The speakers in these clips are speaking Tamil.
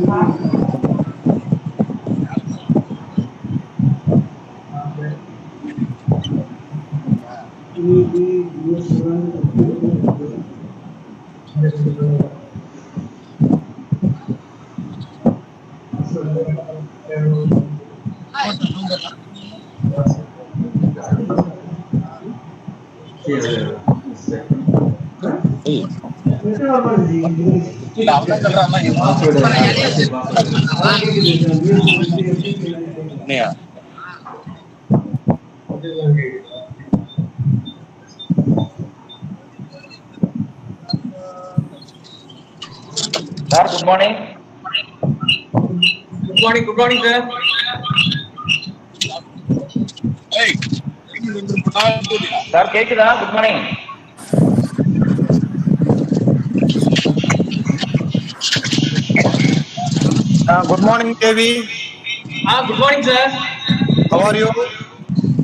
Sir, good morning. Good morning, sir. Hey. Sir, கேக்குதா? Good morning. Good morning, Devi. Good morning, sir. How are you?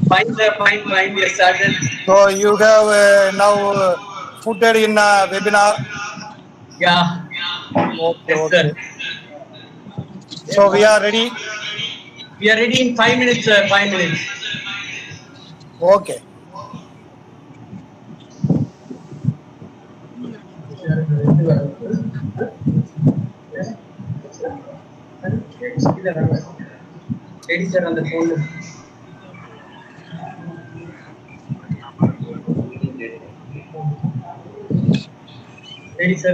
Fine, sir. Fine. We are started. So you have now footed in a webinar. Yeah. Okay, Yes, okay. sir. So we are ready. We are ready in 5 minutes, sir. 5 minutes. Okay. Ready, sir, on the phone. Ready, sir.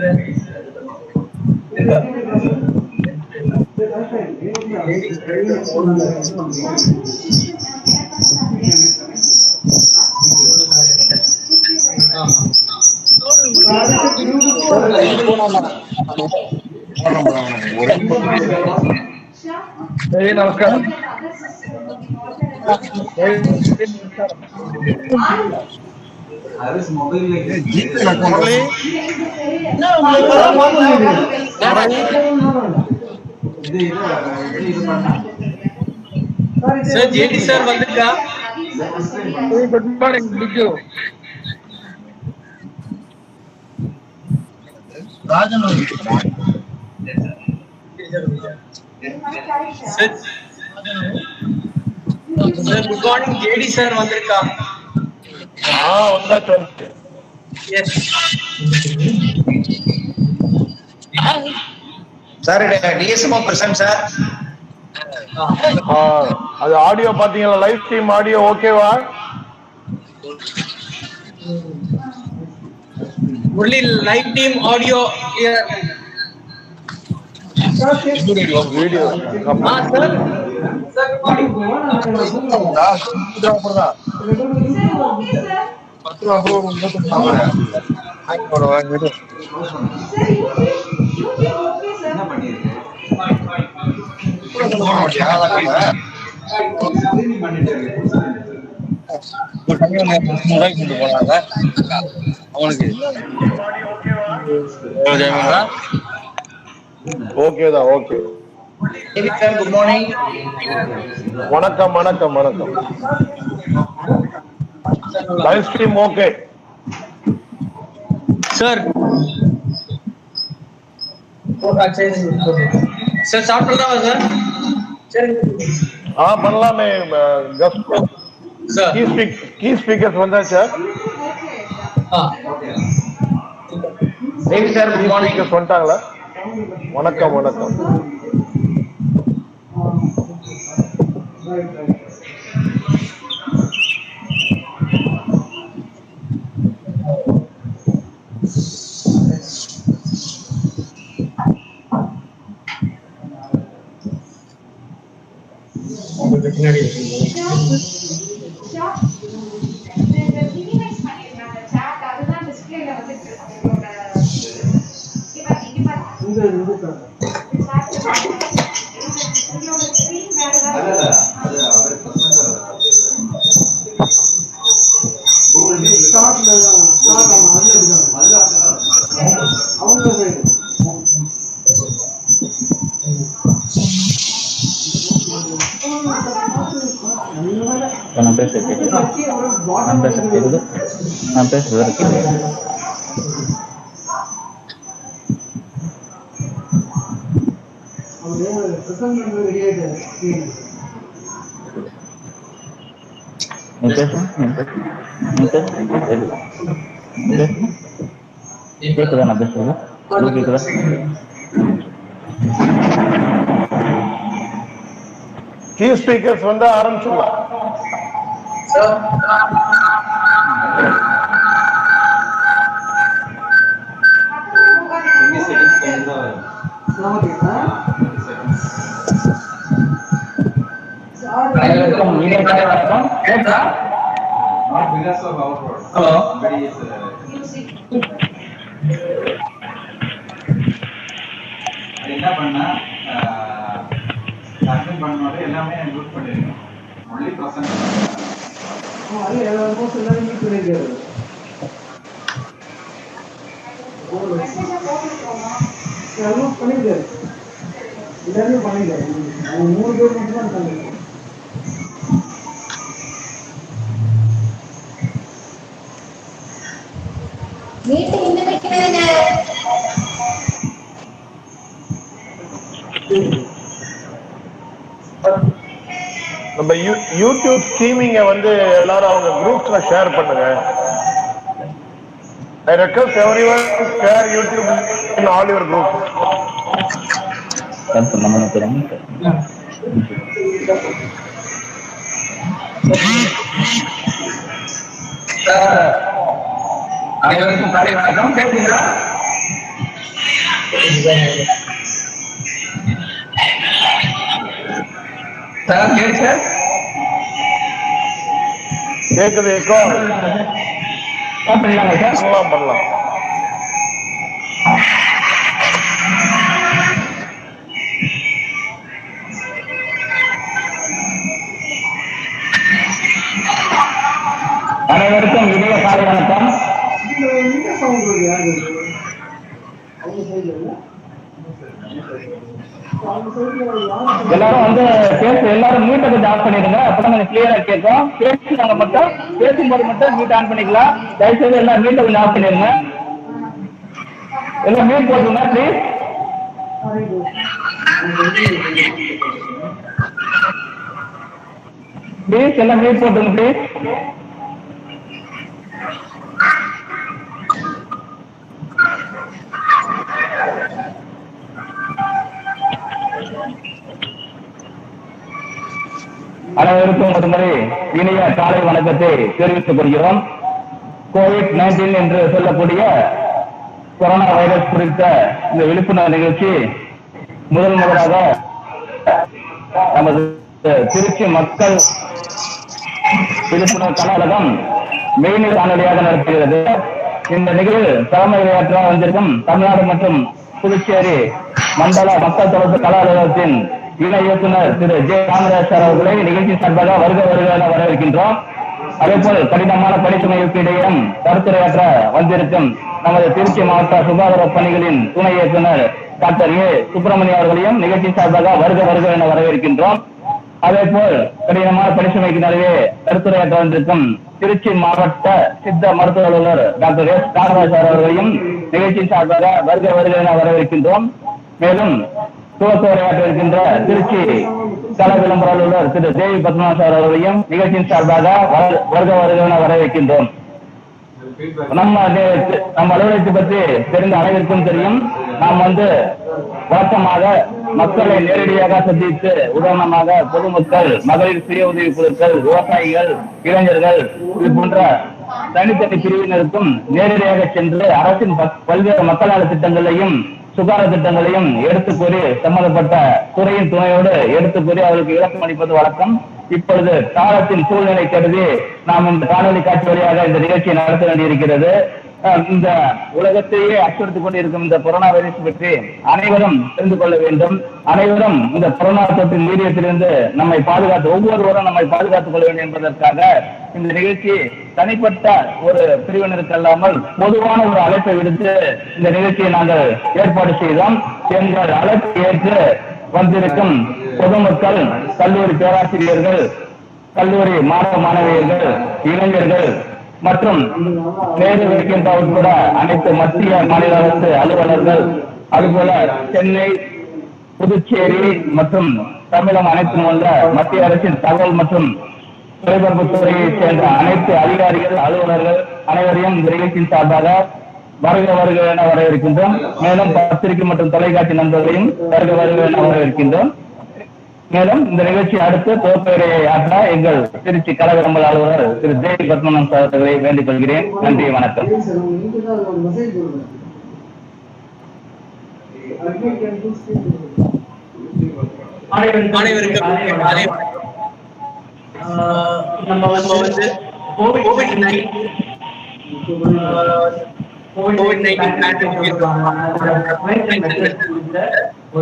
Namaskaram. Murali? Sir, JD sir வந்திருக்கா? Good morning, Biju. Sir, good morning, JD sir வந்திருக்கா? Yes. Sir, DSMO present, sir. அது ஆடியோ பாத்தீங்களா? லைவ் ஸ்ட்ரீம் ஆடியோ ஓகேவா? Only live team audio here. Video. Sir. Sir, good morning. ஓகேதான், ஓகே. Sir, good morning. வணக்கம். Live stream okay. Sir. Sir, சாப்பிடலாமா sir? பண்ணலாமே. கீ ஸ்பீக்கர்ஸ் வந்தாச்சா? Sir, good morning. வந்துட்டாங்களா? வணக்கம். நான் பேசுறது கேக்குதா நான் பேசுறது? கேக்குதா? சீஃப் ஸ்பீக்கர்ஸ் வந்து ஆரம்பிச்சுக்கலாம். Hello. என்ன பண்ணா அட்டன் பண்ணோட எல்லாமே நோட் பண்ணிருக்கேன். ஒன்லி பிரசன்ட் நம்ம யூடியூப் ஸ்ட்ரீமிங்க வந்து எல்லாரும் அவங்க குரூப்ஸ்ல ஷேர் பண்ணுங்க. I request everyone share YouTube in all your groups. அனைவருக்கும் காலை வணக்கம். கேட்குங்களா? சார் கேட்டு சார் கேக்குது எக்கோ பண்ணலாங்க சார்? பண்ணலாம். அனைவருக்கும் இனிய காலை வணக்கம். எல்லாரும் வந்து எல்லாரும் மியூட்டை கொஞ்சம் ஆஃப் பண்ணிடுங்க. அப்பதான் கொஞ்சம் கிளியரா கேட்கும். பேசுறவங்க மட்டும் பேசும்போது மட்டும் மியூட் ஆன் பண்ணிக்கலாம். தயவுசெய்து எல்லாம் மியூட்டை கொஞ்சம் ஆஃப் பண்ணிடுங்க. எல்லாம் மியூட் போட்டுருங்க ப்ளீஸ். ப்ளீஸ் எல்லாம் மியூட் போட்டுருங்க ப்ளீஸ். அனைவருக்கும் ஒரு முறை இனிய காலை வணக்கத்தை தெரிவித்துக் கொள்கிறோம். கோவிட்-19 என்று சொல்லக்கூடிய கொரோனா வைரஸ் குறித்த இந்த விழிப்புணர்வு நிகழ்ச்சி முதலாக நமது திருச்சி மக்கள் விழிப்புணர்வு கழகம் மெய்நிலை காணொலியாக நடத்துகிறது. இந்த நிகழ்வு தலைமையாற்ற வந்திருக்கும் தமிழ்நாடு மற்றும் புதுச்சேரி மண்டல மக்கள் தொடர்பு கல அலுவலகத்தின் இணை இயக்குனர் திரு ஜே ராமராஜ் அவர்களை நிகழ்ச்சி சார்பாக வருக என வரவேற்கின்றோம். அதேபோல் கடினமான பணிச்சுமைக்கு இடையும் கருத்துரையாற்ற வந்திருக்கும் நமது திருச்சி மாவட்ட சுகாதார பணிகளின் துணை இயக்குனர் டாக்டர் ஏ சுப்பிரமணியம் அவர்களையும் நிகழ்ச்சி சார்பாக வருக என வரவேற்கின்றோம். அதேபோல் கடினமான பணிச்சுமைக்கு நடுவே கருத்துரையாற்ற வந்திருக்கும் திருச்சி மாவட்ட சித்த மருத்துவ அலுவலர் டாக்டர் எஸ் நாகராஜ் அவர்களையும் நிகழ்ச்சி சார்பாக வருக என வரவேற்கின்றோம். மேலும் துவக்கவுரையாற்ற இருக்கின்ற திருச்சி கள விளம்பர அலுவலர் திரு தேவி பத்மநாத் அவர்களையும் நிகழ்ச்சியின் சார்பாக வருக என வரவேற்கின்றோம். நம்ம அலுவலகத்தை பற்றி தெரிந்த அனைவருக்கும் தெரியும். நாம் வழக்கமாக மக்களை நேரடியாக சந்தித்து உதாரணமாக பொதுமக்கள், மகளிர் சுய உதவி குழுக்கள், விவசாயிகள், இளைஞர்கள் இது போன்ற தனித்தனி பிரிவினருக்கும் நேரடியாக சென்று அரசின் பல்வேறு மக்கள் நல திட்டங்களையும் சுகாதார திட்டங்களையும் எடுத்து கூறி சம்பந்தப்பட்ட துறையின் துணையோடு எடுத்து கூறி அவர்களுக்கு விளக்கம் அளிப்பது வழக்கம். இப்பொழுது காலத்தின் சூழ்நிலை கருதி நாம் இந்த காணொலி காட்சி வழியாக இந்த நிகழ்ச்சியை நடத்த வேண்டியிருக்கிறது. இந்த உலகத்தையே அச்சுறுத்திக் கொண்டிருக்கும் இந்த கொரோனா வைரஸ் பற்றி அனைவரும் தெரிந்து கொள்ள வேண்டும். அனைவரும் இந்த கொரோனா தொற்றின் வீரியத்திலிருந்து நம்மை ஒவ்வொருவரும் நம்மை பாதுகாத்துக் கொள்ள வேண்டும் என்பதற்காக இந்த நிகழ்ச்சி தனிப்பட்ட ஒரு பிரிவினருக்கு அல்லாமல் பொதுவான ஒரு அழைப்பை விடுத்து இந்த நிகழ்ச்சியை நாங்கள் ஏற்பாடு செய்தோம். எங்கள் அழைப்பை ஏற்று வந்திருக்கும் பொதுமக்கள், கல்லூரி பேராசிரியர்கள், கல்லூரி மாணவ மாணவியர்கள், இளைஞர்கள் மற்றும் நேரு இருக்கின்ற உட்பட அனைத்து மத்திய மாநில அரசு அலுவலர்கள், அதுபோல சென்னை புதுச்சேரி மற்றும் தமிழகம் அனைத்தும் உள்ள மத்திய அரசின் தகவல் மற்றும் தொலைபரப்புத்துறையைச் சேர்ந்த அனைத்து அதிகாரிகள் அலுவலர்கள் அனைவரையும் இந்த நிகழ்ச்சியின் சார்பாக வருக வருக என வரவேற்கின்றோம். மேலும் பத்திரிகை மற்றும் தொலைக்காட்சி நண்பர்களையும் வருக வருக என வரவேற்கின்றோம். மேலும் இந்த நிகழ்ச்சி அடுத்து துவக்கவுரையை ஆற்ற எங்கள் திருச்சி கழக கம்பல் அலுவலர் திரு தேவி பத்மநாபன் அவர்களை வேண்டிக் கொள்கிறேன். நன்றி, வணக்கம். அனைவருக்கும் நம்ம வந்து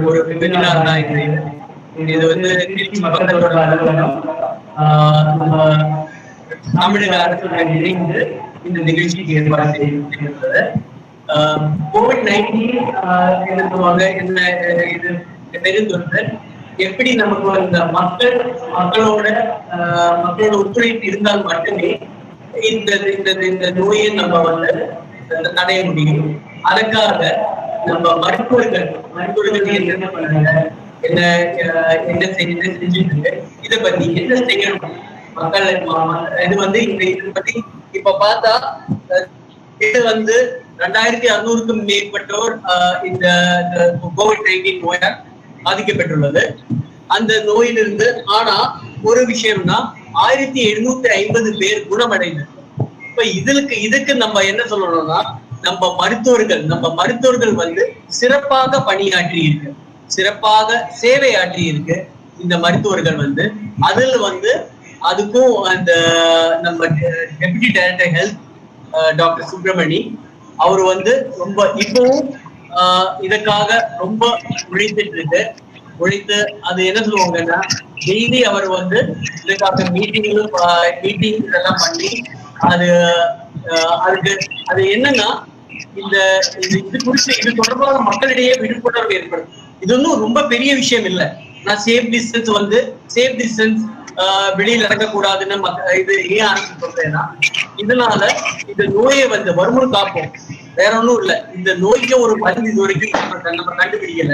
ஒரு வெபினார் தான் இது வந்து திருச்சி மக்களோட தமிழக அரசுடன் இணைந்து இந்த நிகழ்ச்சிக்கு ஏற்பாடு செய்திருக்கிறது. COVID-19 என்ன சொல்லுவாங்க, என்ன இது பெருந்தொற்று எப்படி நமக்கு அந்த மக்களோட ஒத்துழைப்பு இருந்தால் மட்டுமே இந்த நோயை நம்ம வந்து தடைய முடியும். அதற்காக நம்ம மருத்துவர்கள் என்ன பண்ணாங்க, என்ன செஞ்சுட்டு இதை பத்தி என்ன செய்யணும் மக்கள் இது வந்து இதை பத்தி இப்ப பார்த்தா இது வந்து 2600க்கும் மேற்பட்டோர் இந்த COVID-19 நோயால் பாதிக்கப்பட்டுள்ளது. அந்த நோயிலிருந்து ஆனா ஒரு விஷயம்னா 1750 பேர் குணமடைந்தது. இப்ப இதுக்கு நம்ம என்ன சொல்லணும்னா நம்ம மருத்துவர்கள் வந்து சிறப்பாக பணியாற்றி இருக்கு, சிறப்பாக சேவை ஆற்றி இருக்கு. இந்த மருத்துவர்கள் வந்து அதில் வந்து அதுக்கும் அந்த நம்ம deputy director health doctor Subramani அவர் வந்து ரொம்ப இப்பவும் இதற்காக ரொம்ப உழைத்து அது என்ன சொல்லுவாங்கன்னா டெய்லி அவர் வந்து இதுக்காக மீட்டிங் இதெல்லாம் பண்ணி அது என்னன்னா இது குறித்து இது தொடர்பாக மக்களிடையே விழிப்புணர்வு ஏற்படும். இது ஒன்றும் ரொம்ப பெரிய விஷயம் இல்லை. நான் சேஃப் டிஸ்டன்ஸ் வெளியில் நடக்கக்கூடாதுன்னு இது ஏன் அரசு சொல்றேன்னா இதனால இந்த நோயை வந்து வருமுன் காப்போம், வேற ஒன்றும் இல்லை. இந்த நோய்க்கு ஒரு மருந்து இது வரைக்கும் நம்ம கண்டுபிடிக்கல.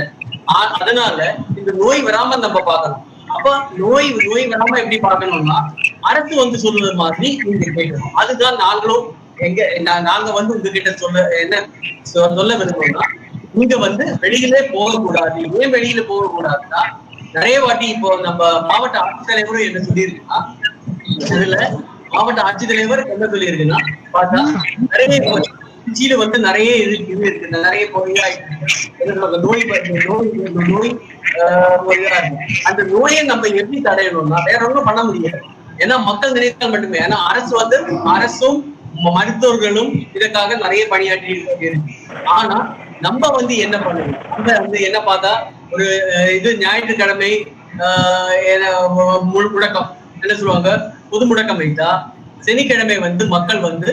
அதனால இந்த நோய் வராம நம்ம பார்க்கணும். அப்ப நோய் வராம எப்படி பார்க்கணும்னா அரசு வந்து சொல்றது மாதிரி நீங்க கேட்கணும். அதுதான் நாங்க வந்து உங்ககிட்ட சொல்ல விரும்புறோம்னா நீங்க வந்து வெளியிலே போகக்கூடாது. ஏன் வெளியில போகக்கூடாதுன்னா நிறைய வாட்டி இப்போ நம்ம மாவட்ட ஆட்சித்தலைவரும் என்ன சொல்லியிருக்குன்னா இதுல மாவட்ட ஆட்சித்தலைவர் என்ன சொல்லியிருக்குன்னா பார்த்தா நிறைய திருச்சியில வந்து நிறைய இது இருக்கு, நிறைய நோய் அந்த நோயை நம்ம எப்படி தடையணும்னா வேற ஒன்றும் பண்ண முடியாது. ஏன்னா மக்கள் நினைத்தால் மட்டுமே. ஏன்னா அரசும் மருத்துவர்களும் இதற்காக நிறைய பணியாற்றி இருக்கு. ஆனா நம்ம வந்து என்ன பண்ணணும், நம்ம வந்து என்ன பார்த்தா ஒரு இது ஞாயிற்றுக்கிழமை முடக்கம் என்ன சொல்லுவாங்க, பொது முடக்கம் வைத்தா சனிக்கிழமை வந்து மக்கள் வந்து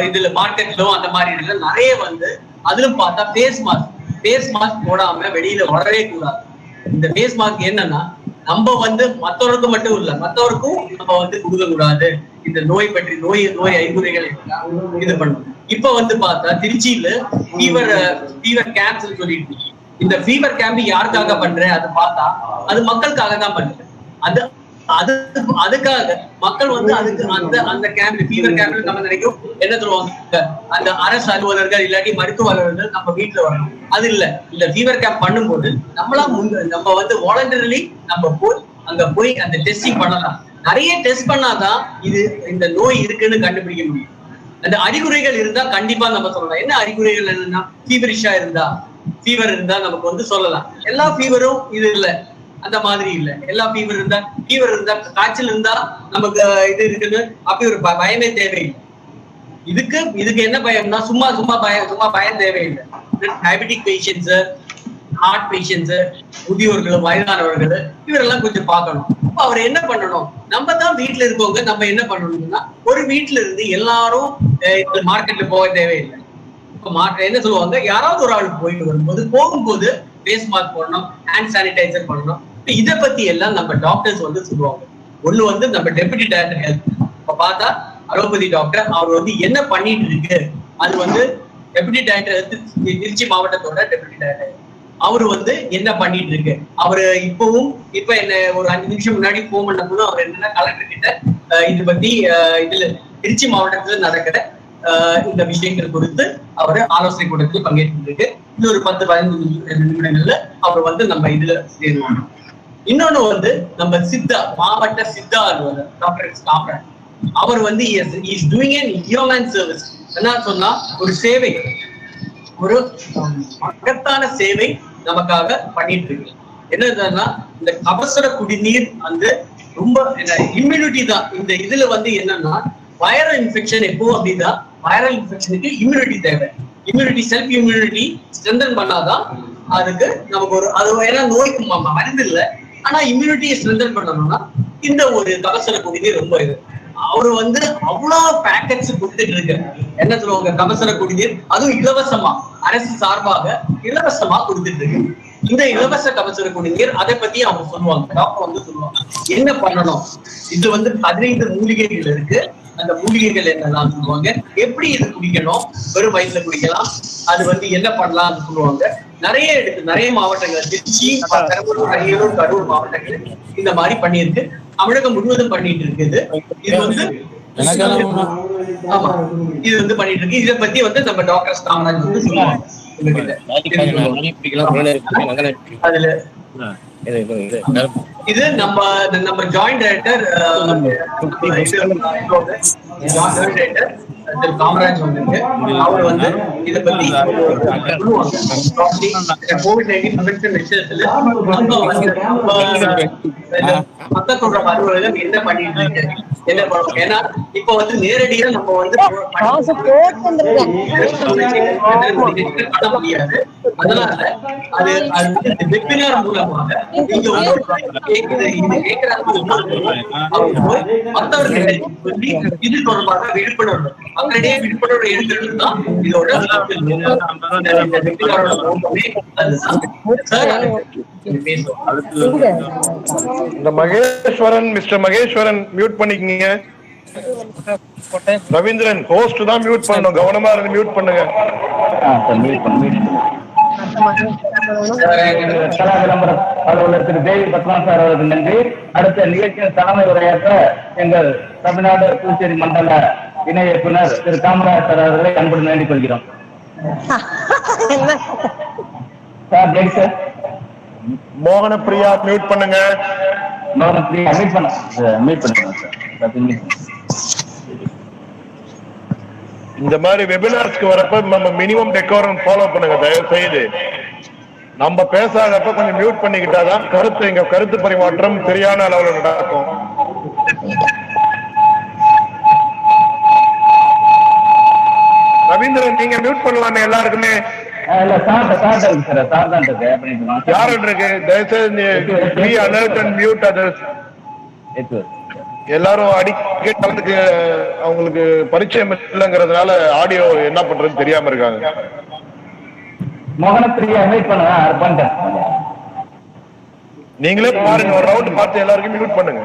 இதுல மார்க்கெட்ல அந்த மாதிரி இதுல நிறைய வந்து அதிலும் பார்த்தா ஃபேஸ் மாஸ்க் போடாம வெளியில வரவே கூடாது. இந்த ஃபேஸ் மாஸ்க் என்னன்னா நம்ம வந்து மற்றவருக்கு மட்டும் இல்ல, மற்றவருக்கும் நம்ம வந்து கொடுக்க கூடாது. இந்த நோய் பற்றி நோய் அறிகுறிகள் இது பண்ணணும். இப்ப வந்து பார்த்தா திருச்சியில ஃபீவர் கேம்ப்ஸ் சொல்லிட்டு இந்த ஃபீவர் கேம்ப் யாருக்காக பண்றேன் அது பார்த்தா அது மக்களுக்காக தான் பண்றேன். அதுக்காக மக்கள் வந்து அந்த கேம்ப் ஃபீவர் கேம்ப்ல நம்ம நினைக்கும் என்ன சொல்லுவாங்க, அந்த அரசு அலுவலர்கள் இல்லாட்டி மருத்துவ அலுவலர்கள் நம்ம வீட்டுல வரணும். அது இல்ல. இந்த ஃபீவர் கேம்ப் பண்ணும்போது நம்ம வந்து வாலண்டரிலி நம்ம அங்க போய் அந்த டெஸ்டிங் பண்ணலாம். நிறைய டெஸ்ட் பண்ணாதான் இந்த நோய் இருக்குன்னு கண்டுபிடிக்க முடியும். அந்த அறிகுறிகள் இருந்தா கண்டிப்பா நம்ம சொல்லலாம். என்ன அறிகுறிகள் என்னன்னா ஃபீவர் இருந்தா நமக்கு வந்து சொல்லலாம். எல்லா ஃபீவரும் இது இல்ல, அந்த மாதிரி இல்ல. எல்லா ஃபீவர் இருந்தா காய்ச்சல் இருந்தா நமக்கு இது இருக்குன்னு அப்படி ஒரு பயமே தேவையில்லை. இதுக்கு என்ன பயம்னா சும்மா பயம் தேவையில்லை. டயபெட்டிக் பேஷண்ட்ஸ், ஹார்ட் பேஷண்ட்ஸ், முதியோர்கள், வயதானவர்கள் இவரெல்லாம் கொஞ்சம் பார்க்கணும். அவர் என்ன பண்ணணும், நம்ம தான் வீட்டுல இருக்கவங்க நம்ம என்ன பண்ணணும்னா ஒரு வீட்டுல இருந்து எல்லாரும் மார்க்கெட்ல போக தேவையில்லை. என்ன சொல்லுவாங்க, யாராவது ஒரு ஆள் போகும்போது ஃபேஸ் மாஸ்க் போடணும், ஹேண்ட் சானிடைசர் பண்ணணும். இதை பத்தி எல்லாம் நம்ம டாக்டர்ஸ் வந்து சொல்லுவாங்க. ஒண்ணு வந்து நம்ம டெப்யூட்டி டைரக்டர் ஹெல்த் இப்ப பார்த்தா அலோபதி டாக்டர் அவர் வந்து என்ன பண்ணிட்டு இருக்கு, அது வந்து டெப்யூட்டி டைரக்டர் ஹெல்த் திருச்சி மாவட்டத்தோட டெப்யூட்டி டைரக்டர். அவரு வந்து என்ன பண்ணிட்டு இருக்கு. அவரு இப்ப என்ன ஒரு 5 நிமிஷம் முன்னாடி போன் பண்ண போது அவர் என்னன்னா கலெக்டர் கிட்ட இது பத்தி இதுல திருச்சி மாவட்டத்துல நடக்கிற இந்த விஷயங்கள் குறித்து அவரு ஆலோசனை கூட்டத்தில் பங்கேற்று இன்னொரு 10-15 நிமிடங்கள்ல அவர் வந்து நம்ம இதுல சேருவாங்க. இன்னொன்னு வந்து நம்ம சித்தா மாவட்ட சித்தா அலுவலர் டாக்டர் காமராஜ் அவர் வந்து is doing an year-long service. என்ன சொன்னா ஒரு சேவை, ஒரு மகத்தான சேவை நமக்காக பண்ணிட்டு இருக்கு. என்னதுன்னா இந்த அவசர குடிநீர் வந்து ரொம்ப இம்யூனிட்டி தான். இந்த இதுல வந்து என்னன்னா வைரல் இன்ஃபெக்ஷன் எப்போ அப்படின்னா வைரல் இன்ஃபெக்ஷனுக்கு இம்யூனிட்டி தேவை. இம்யூனிட்டி செல்ஃப் இம்யூனிட்டி ஸ்ட்ரென்தன் பண்ணாதான் அதுக்கு நமக்கு ஒரு அது ஏன்னா நோய்க்கு மருந்து இல்லை, ஆனா இம்யூனிட்டியை ஸ்ட்ரென்தன் பண்ணணும்னா இந்த ஒரு கபசுர குடிநீர் ரொம்ப இது. அவரு வந்து அவ்வளவு பேக்கெட்ஸ் கொடுத்துட்டு இருக்கு. என்ன சொல்லுவாங்க, கபசுர குடிநீர் அதுவும் இலவசமா அரசு சார்பாக இலவசமா கொடுத்துட்டு இருக்கு. இந்த இலவச கபசுர குடிநீர் அதை பத்தி அவங்க சொல்லுவாங்க, டாக்டர் வந்து சொல்லுவாங்க என்ன பண்ணணும். இது வந்து 15 மூலிகைகள் இருக்கு. அந்த மூலிகைகள் என்னெல்லாம் சொல்லுவாங்க, எப்படி இது குடிக்கணும், வெறும் வயசுல குடிக்கலாம், அது வந்து என்ன பண்ணலாம்னு சொல்லுவாங்க. நிறைய நிறைய மாவட்டங்கள் திருச்சி, பெரம்பலூர், அரியலூர், கரூர் மாவட்டங்கள் இந்த மாதிரி பண்ணியிருக்கு. தமிழகம் முழுவதும் பண்ணிட்டு இருக்குது. இது வந்து ஆமா இது வந்து பண்ணிட்டு இருக்கு. இதை பத்தி வந்து நம்ம டாக்டர் காமராஜ் வந்து சொல்லுவாங்க. அதுல இது நம்ம ஜாயிண்ட் டைரக்டர் காமராஜ் வந்து அவர் வந்து இதை பத்தி கோவிட்-19 விஷயத்துல மக்களோட அலுவலகம் என்ன பண்ணிட்டு இருக்கு, என்ன பண்ணுவோம். ஏன்னா இப்ப வந்து நேரடியா நம்ம வந்து பண்ண முடியாது. அதனால அது வெபினார் மூலமாக நீங்க மற்றவர்கள் இது தொடர்பாக விழிப்புணர்வு மக்களிடையே விழிப்புணர்வு எடுக்கிறது தான் இதோட இந்த மகேஸ்வரன் மிஸ்டர் மகேஸ்வரன் மியூட் பண்ணிக்கீங்க. ரவீந்திரன் ஹோஸ்ட் தான் மியூட் பண்ணணும், கவனமா இருந்து மியூட் பண்ணுங்க. கலா விளம்பர அலுவலர் திரு தேவி பத்மா சார் அவருக்கு நன்றி. அடுத்த நிகழ்ச்சியின் தலைமை உரையாற்ற எங்கள் தமிழ்நாடு புதுச்சேரி மண்டல இணை இயக்குனர் திரு காமராஜ் சார் அவர்களை அன்புடன் வேண்டிக் கொள்கிறோம். Sir Jai sir. Mohanapriya mute பண்ணுங்க. மோகனப்பிரியா மீட் பண்ணுங்க சார். இந்த மாதிரி வெபினார்ஸ்க்கு வரப்ப நம்ம மினிமம் டெக்கோரம் ஃபாலோ பண்ணுங்க தயவு செய்து. நம்ம பேசாதப்ப கொஞ்சம் மியூட் பண்ணிக்கிட்டாதான் கருத்து பரிமாற்றம் சரியான அளவில் நடக்கும். ரவீந்திரன் நீங்க மியூட் பண்ணலாமே எல்லாருக்குமே. யாரு இருக்கு தயவுசெய்து மியூட் அதர்ஸ். எல்லாரும் அடிக்கடி கலந்துக்கு அவங்களுக்கு பரிச்சயம் இல்லைங்கிறதுனால ஆடியோ என்ன பண்றதுன்னு தெரியாம இருக்காங்க. நீங்களே பாருங்க, ஒரு ரவுண்ட் பார்த்து எல்லாருக்கும் மியூட் பண்ணுங்க.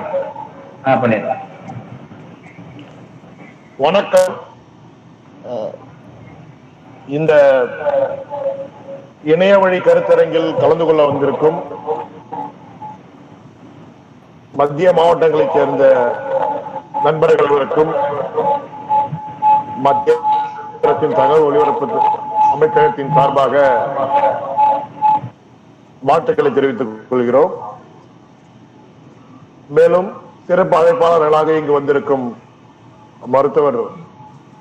வணக்கம். இந்த இணைய வழி கருத்தரங்கில் கலந்து கொள்ள வந்திருக்கும் மத்திய மாவட்டங்களைச் சேர்ந்த நண்பர்களுக்கும் மத்திய தகவல் ஒலிபரப்பு அமைச்சகத்தின் சார்பாக வாழ்த்துக்களை தெரிவித்துக் கொள்கிறோம். மேலும் சிறப்பு அழைப்பாளர்களாக இங்கு வந்திருக்கும் மருத்துவர்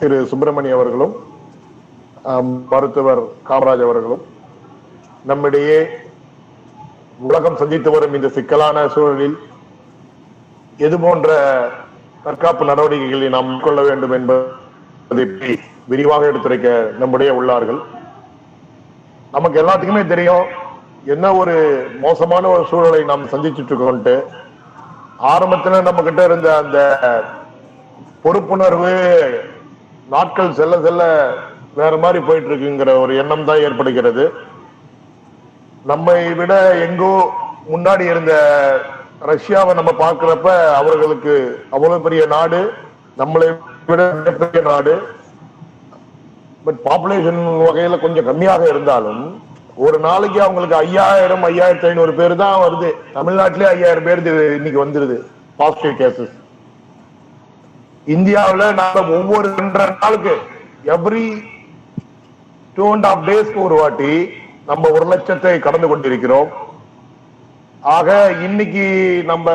திரு சுப்பிரமணிய அவர்களும் மருத்துவர் காமராஜ் அவர்களும் நம்மிடையே உலகம் சந்தித்து வரும் இந்த சிக்கலான சூழலில் எது போன்ற தற்காப்பு நடவடிக்கைகளை நாம் மேற்கொள்ள வேண்டும் என்பதை விரிவாக எடுத்துரைக்க நம்முடைய உள்ளார்கள். நமக்கு எல்லாத்துக்குமே தெரியும் என்ன ஒரு மோசமான ஒரு சூழலை நாம் சந்திச்சுட்டு இருக்கோம்ட்டு. ஆரம்பத்துல நம்ம கிட்ட இருந்த அந்த பொறுப்புணர்வு நாட்கள் செல்ல செல்ல வேற மாதிரி போயிட்டு இருக்குங்கிற ஒரு எண்ணம் தான் ஏற்படுகிறது. நம்மை விட எங்கோ முன்னாடி இருந்த ரஷ்யாவை நம்ம பார்க்கிறப்ப அவர்களுக்கு அவ்வளவு பெரிய நாடு, நம்மளை விட மிகப்பெரிய நாடு, பட் பாப்புலேஷன் வகையில கொஞ்சம் கம்மியாக இருந்தாலும் ஒரு நாளைக்கு அவங்களுக்கு 5000 5500 பேர் தான் வருது. தமிழ்நாட்டிலே 5000 பேர் இன்னைக்கு வந்துருது பாசிட்டிவ் கேசஸ். இந்தியாவில் நாம ஒவ்வொரு 2 நாளுக்கு எவ்ரி 2.5 டேஸ்க்கு ஒரு வாட்டி நம்ம 1 லட்சத்தை கடந்து கொண்டிருக்கிறோம். ஆக இன்னைக்கு நம்ம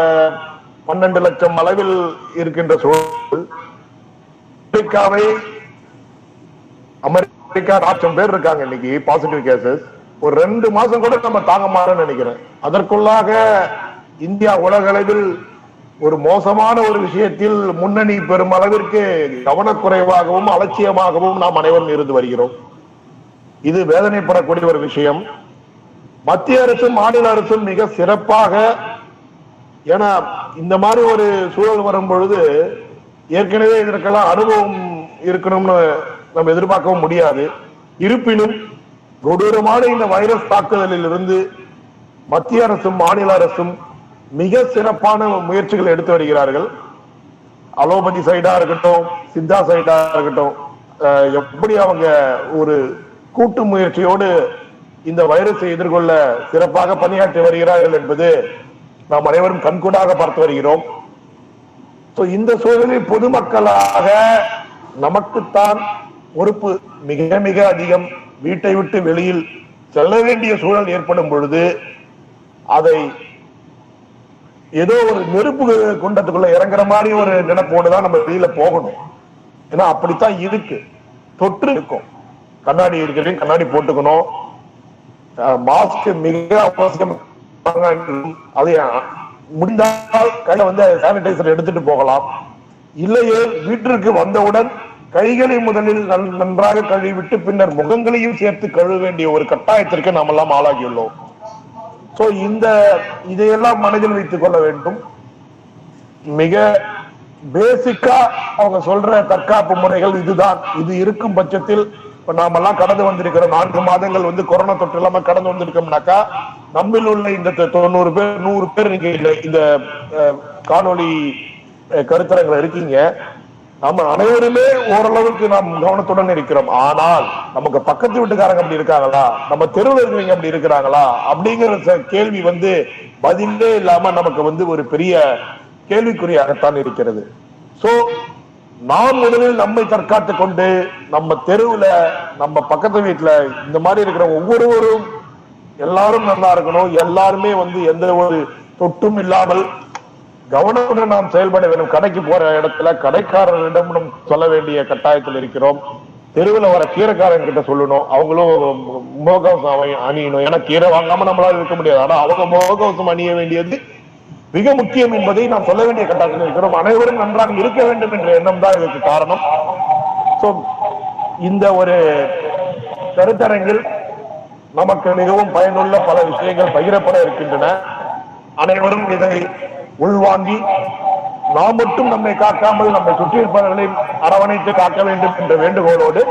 12 லட்சம் அளவில் இருக்கின்ற சூழல். அமெரிக்கா 1,00,000 பேர் இருக்காங்க இன்னைக்கு பாசிட்டிவ் கேசஸ். ஒரு 2 மாசம் கூட நம்ம தாங்க மாட்டோம்னு நினைக்கிறேன். அதற்குள்ளாக இந்தியா உலக அளவில் ஒரு மோசமான ஒரு விஷயத்தில் முன்னணி பெறும் அளவிற்கு கவனக்குறைவாகவும் அலட்சியமாகவும் நாம் அனைவரும் இருந்து வருகிறோம். இது வேதனைப்படக்கூடிய ஒரு விஷயம். மத்திய அரசும் மாநில அரசும் மிக சிறப்பாக, ஏன்னா இந்த மாதிரி ஒரு சூழல் வரும் பொழுது ஏற்கனவே இதற்கெல்லாம் அனுபவம் இருக்கணும்னு நம்ம எதிர்பார்க்கவும் முடியாது. இருப்பினும் கொடூரமான இந்த வைரஸ் தாக்குதலில் இருந்து மத்திய அரசும் மாநில அரசும் மிக சிறப்பான முயற்சிகள் எடுத்து வருகிறார்கள். அலோபதி சைடா இருக்கட்டும், சித்தா சைடா இருக்கட்டும், எப்படி அவங்க ஒரு கூட்டு முயற்சியோடு இந்த வைரஸை எதிர்கொள்ள சிறப்பாக பணியாற்றி வருகிறார்கள் என்பது நாம் அனைவரும் கண்கூடாக பார்த்து வருகிறோம். இந்த சூழலில் பொதுமக்களாக நமக்குத்தான் பொறுப்பு மிக மிக அதிகம். வீட்டை விட்டு வெளியில் செல்ல வேண்டிய சூழல் ஏற்படும் பொழுது அதை ஏதோ ஒரு நெருப்பு குண்டத்துக்குள்ள இறங்குற மாதிரி ஒரு நினைப்போடுதான் நம்ம வெளியில போகணும். ஏன்னா அப்படித்தான் இருக்கு. தொற்று இருக்கும். கண்ணாடி இருக்கிறதையும் கண்ணாடி போட்டுக்கணும். மாஸ்க் மிக அவசியம். அதை முடிந்தால் கையில சானிடைசர் எடுத்துட்டு போகலாம். இல்லையே வீட்டிற்கு வந்தவுடன் கைகளை முதலில் நன்றாக கழுவிவிட்டு பின்னர் முகங்களையும் சேர்த்து கழுவ வேண்டிய ஒரு கட்டாயத்திற்கு நாம் எல்லாம் ஆளாகியுள்ளோம். இதையெல்லாம் மனதில் வைத்துக் கொள்ள வேண்டும். மிக பேசிக்கா அவங்க சொல்ற தற்காப்பு முறைகள் இதுதான். இது இருக்கும் பட்சத்தில் இப்ப நாமெல்லாம் கடந்து வந்திருக்கிற 4 மாதங்கள் கொரோனா தொற்று இல்லாம கடந்து வந்திருக்கோம்னாக்கா நம்மில் உள்ள இந்த 90 பேர் 100 பேர் நீங்க இந்த காணொலி கருத்தரங்களை இருக்கீங்க. நம்ம அனைவருமே ஓரளவுக்கு நாம் கவனத்துடன் இருக்கிறோம். ஆனால் நமக்கு பக்கத்து வீட்டுக்காரங்க அப்படி இருக்காங்களா, நம்ம தெருவில் இருக்கிறவங்க அப்படி இருக்கிறாங்களா அப்படிங்கிற கேள்வி பதிலே இல்லாம நமக்கு ஒரு பெரிய கேள்விக்குறியாகத்தான் இருக்கிறது. சோ நாம் முதலில் நம்மை தற்காத்து கொண்டு நம்ம தெருவுல நம்ம பக்கத்து வீட்டுல இந்த மாதிரி இருக்கிற ஒவ்வொருவரும் எல்லாரும் நல்லா இருக்கணும். எல்லாருமே எந்த ஒரு தொட்டும் இல்லாமல் கவனத்துடன் நாம் செயல்பட வேண்டும். கடைக்கு போற இடத்துல கடைக்காரரிடம் சொல்ல வேண்டிய கட்டாயத்தில் இருக்கிறோம். தெருவில் வர கீரைக்காரன் கிட்ட சொல்லணும். அவங்களும் முகக்கவசம் அணியணும். ஏன்னா கீரை வாங்காம நம்மளால இருக்க முடியாது. ஆனா அவங்க முகக்கவசம் அணிய வேண்டியது மிக முக்கியம் என்பதை நாம் சொல்ல வேண்டிய கட்டாயத்தில் இருக்கிறோம். அனைவரும் நன்றாக இருக்க வேண்டும் என்ற எண்ணம் தான் இதற்கு காரணம். இந்த ஒரு கருத்தரங்கில் நமக்கு மிகவும் பயனுள்ள பல விஷயங்கள் பகிரப்பட இருக்கின்றன. அனைவரும் இதை உள்வாங்கி நாம் மட்டும் நம்மை காக்காமல் நம்மை சுற்றியிருப்பவர்களை அரவணைத்து காக்க வேண்டும் என்ற வேண்டுகோளோடு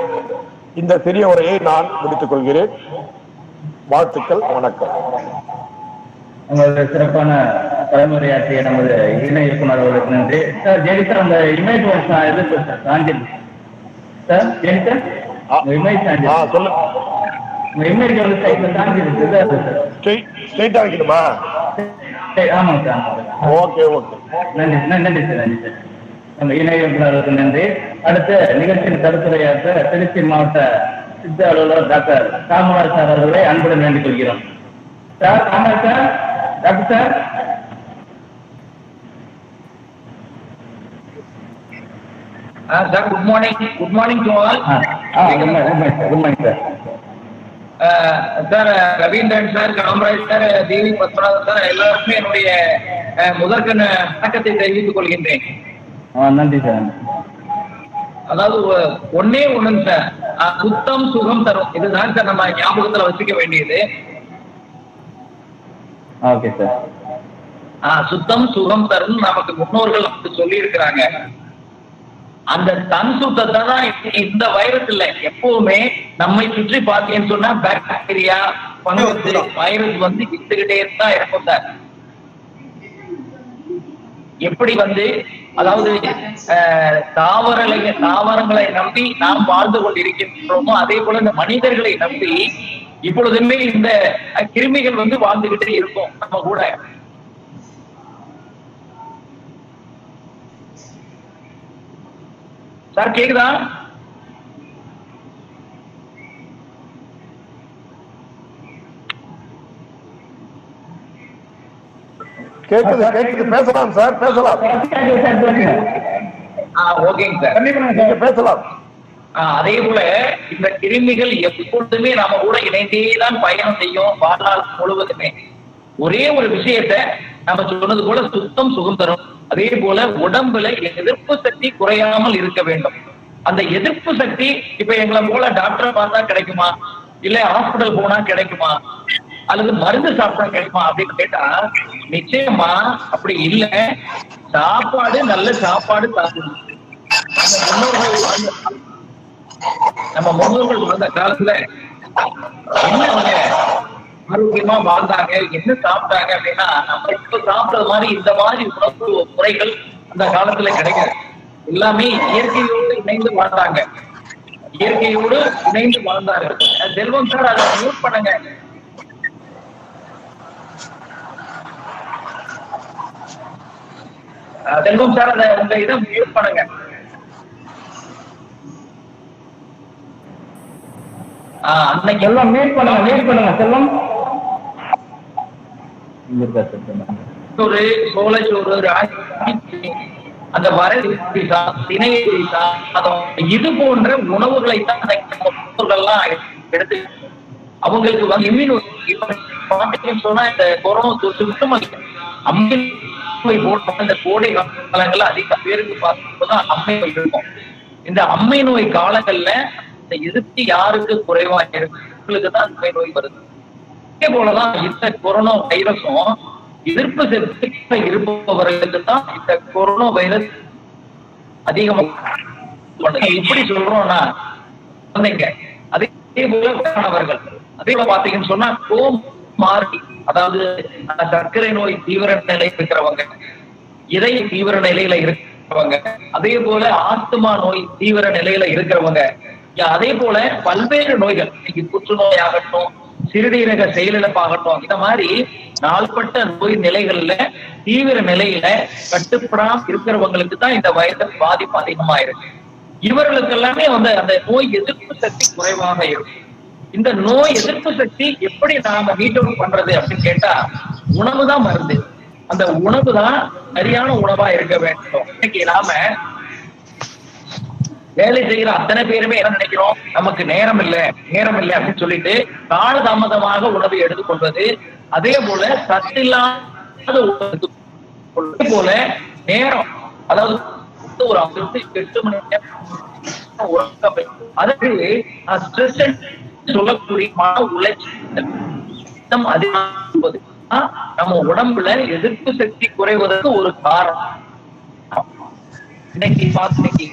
இந்த சிறிய உரையை நான் முடித்துக் கொள்கிறேன். வாழ்த்துக்கள். வணக்கம். உங்களது சிறப்பான தலைமுறையாற்றிய நமது இணை இயக்குனர் அவர்களுக்கு நன்றி. சார் ஜெயதி சார், அந்த இமேஜ் எதிர்ப்பு sir சாஞ்சில் sir Jayati sir image சொல்லு. இமேஜ் சைட்ல சாஞ்சிருக்கு ஸ்ட்ரைட்டா வைக்கணுமா? ஆமாங்க சார். Okay okay. நன்றி நன்றி சார். நன்றி சார். நம்ம இணை இயக்குநர்களுக்கு நன்றி. அடுத்து நிகழ்ச்சியின் கருத்துரையாற்ற திருச்சி மாவட்ட சித்த அலுவலர் டாக்டர் காமராஜ் சார் அவர்களை அன்புடன் வேண்டிக் கொள்கிறோம். Sir Kamaraj sir, doctor sir. Sir good morning. Good morning to all. Good morning sir. Sir Ravindran sir, Kamaraj sir, Devi Padmanathan sir எல்லாருக்குமே என்னுடைய முதற்கண் வணக்கத்தை தெரிவித்துக் கொள்கின்றேன். நன்றி சார். அதாவது ஒன்னே ஒண்ணுங்க சார், சுத்தம் சுகம் தரும். இதுதான் சார் நம்ம ஞாபகத்துல வச்சுக்க வேண்டியது. Okay sir. சுத்தம் சுகம் தரும் நமக்கு முன்னோர்கள் சொல்லி இருக்கிறாங்க. அந்த தன் சுத்தத்தை தான் இந்த வைரஸ் இல்ல, எப்பவுமே நம்மை சுற்றி பார்த்தீங்கன்னு சொன்னா பாக்டீரியா, பங்கஸ், வைரஸ் வித்துக்கிட்டே தான் இருக்கும் சார். எப்படி அதாவது தாவரங்களை நம்பி நாம் வாழ்ந்து கொண்டிருக்கின்றோமோ அதே போல இந்த மனிதர்களை நம்பி இப்பொழுதுமே இந்த கிருமிகள் வந்து வாழ்ந்துகிட்டே இருக்கும் நம்ம கூட. சார் கேக்குதா? கேக்குது கேக்குது, பேசலாம் சார், பேசலாம். ஓகேங்க சார், நீங்க பேசலாம். அதே போல இந்த கிருமிகள் எப்பொழுதுமே நம்ம கூட இணைந்தேதான் பயணம் செய்யும் வாழ்நாள் முழுவதுமே. ஒரே ஒரு விஷயத்த நம்ம சொன்னது போல சுத்தம் சுகம் தரும். அதே போல உடம்புல எதிர்ப்பு சக்தி குறையாமல் இருக்க வேண்டும். அந்த எதிர்ப்பு சக்தி இப்ப எங்களை போல டாக்டரை பார்த்தா கிடைக்குமா, இல்ல ஹாஸ்பிட்டல் போனா கிடைக்குமா, அல்லது மருந்து சாப்பிட்டா கிடைக்குமா அப்படின்னு கேட்டா நிச்சயமா அப்படி இல்ல. சாப்பாடு நல்ல சாப்பாடு சாப்பிடணும். நம்ம முன்னோர்கள் வாழ்ந்த காலத்துல என்ன ஆரோக்கியமா வாழ்ந்தாங்க, என்ன சாப்பிட்டாங்க அப்படின்னா நம்ம இப்ப சாப்பிடுறது மாதிரி இந்த மாதிரி உணவு முறைகள் அந்த காலத்துல கிடைக்காது. எல்லாமே இயற்கையோடு இணைந்து வாழ்ந்தாங்க, இயற்கையோடு இணைந்து வாழ்ந்தாங்க. செல்வம் சார் அதை மியூட் பண்ணுங்க. செல்வம் சார் அதை உங்க இதை மியூட் பண்ணுங்க. அன்னைக்கு எல்லாம் மியூட் பண்ணுங்க செல்வம். ஒரு சோளச்சோறு, ராகி, அந்த வரகு திணை சாதம், இது போன்ற உணவுகளை தான் எடுத்து அவங்களுக்கு வந்து இம்யூனிட்டி சொன்னா இந்த கொரோனா தொற்று அம்மை போட்ட இந்த கோடை காலங்கள்ல அதிக பேருக்கு பார்க்கும்போதுதான் அம்மை நோய் இருக்கும். இந்த அம்மை நோய் காலங்கள்ல இந்த எதிர்ப்பு யாருக்கு குறைவா இருக்கு தான் அம்மை நோய் வருது. இதே போலதான் இந்த கொரோனா வைரஸும் எதிர்ப்பு சக்தி இருப்பவர்களுக்கு தான் இந்த கொரோனா வைரஸ் அதிகமா. எப்படி சொல்றோம்னா குழந்தைங்க, அதே போல மாணவர்கள், அதே போல பாத்தீங்கன்னு சொன்னா கோமாரி, அதாவது சர்க்கரை நோய் தீவிர நிலை இருக்கிறவங்க, இதய தீவிர நிலையில இருக்கிறவங்க, அதே போல ஆஸ்துமா நோய் தீவிர நிலையில இருக்கிறவங்க, அதே போல பல்வேறு நோய்கள், இன்னைக்கு புற்றுநோய் ஆகட்டும், சிறுநீரக செயலிழப்பாகட்டும், இந்த மாதிரி நாள்பட்ட நோய் நிலைகள்ல தீவிர நிலையில கட்டுப்படாம இருக்கிறவங்களுக்கு தான் இந்த வைரஸ் பாதிப்பு அதிகமா இருக்கு. இவர்களுக்கு எல்லாமே வந்து அந்த நோய் எதிர்ப்பு சக்தி குறைவாக இருக்கும். இந்த நோய் எதிர்ப்பு சக்தி எப்படி நாம மீட்டவுட் பண்றது அப்படின்னு கேட்டா உணவு தான் மருந்து. அந்த உணவு தான் சரியான உணவா இருக்க வேண்டும். இன்னைக்கு நாம வேலை செய்யற அத்தனை பேருமே என்ன நினைக்கிறோம், நமக்கு நேரம் இல்லை அப்படின்னு சொல்லிட்டு காலதாமதமாக உணவை எடுத்துக்கொள்வது, அதே போல சத்தில்லாத உணவு போல நேரம், அதாவது ஒரு 8 மணி நேரம் உறக்கம், அதற்கு ஸ்ட்ரெஸ் சொல்லக்கூடிய மன உளைச்சல் அதிகமாகுவது நம்ம உடம்புல எதிர்ப்பு சக்தி குறைவதற்கு ஒரு காரணம். இன்னைக்கு இன்னைக்கு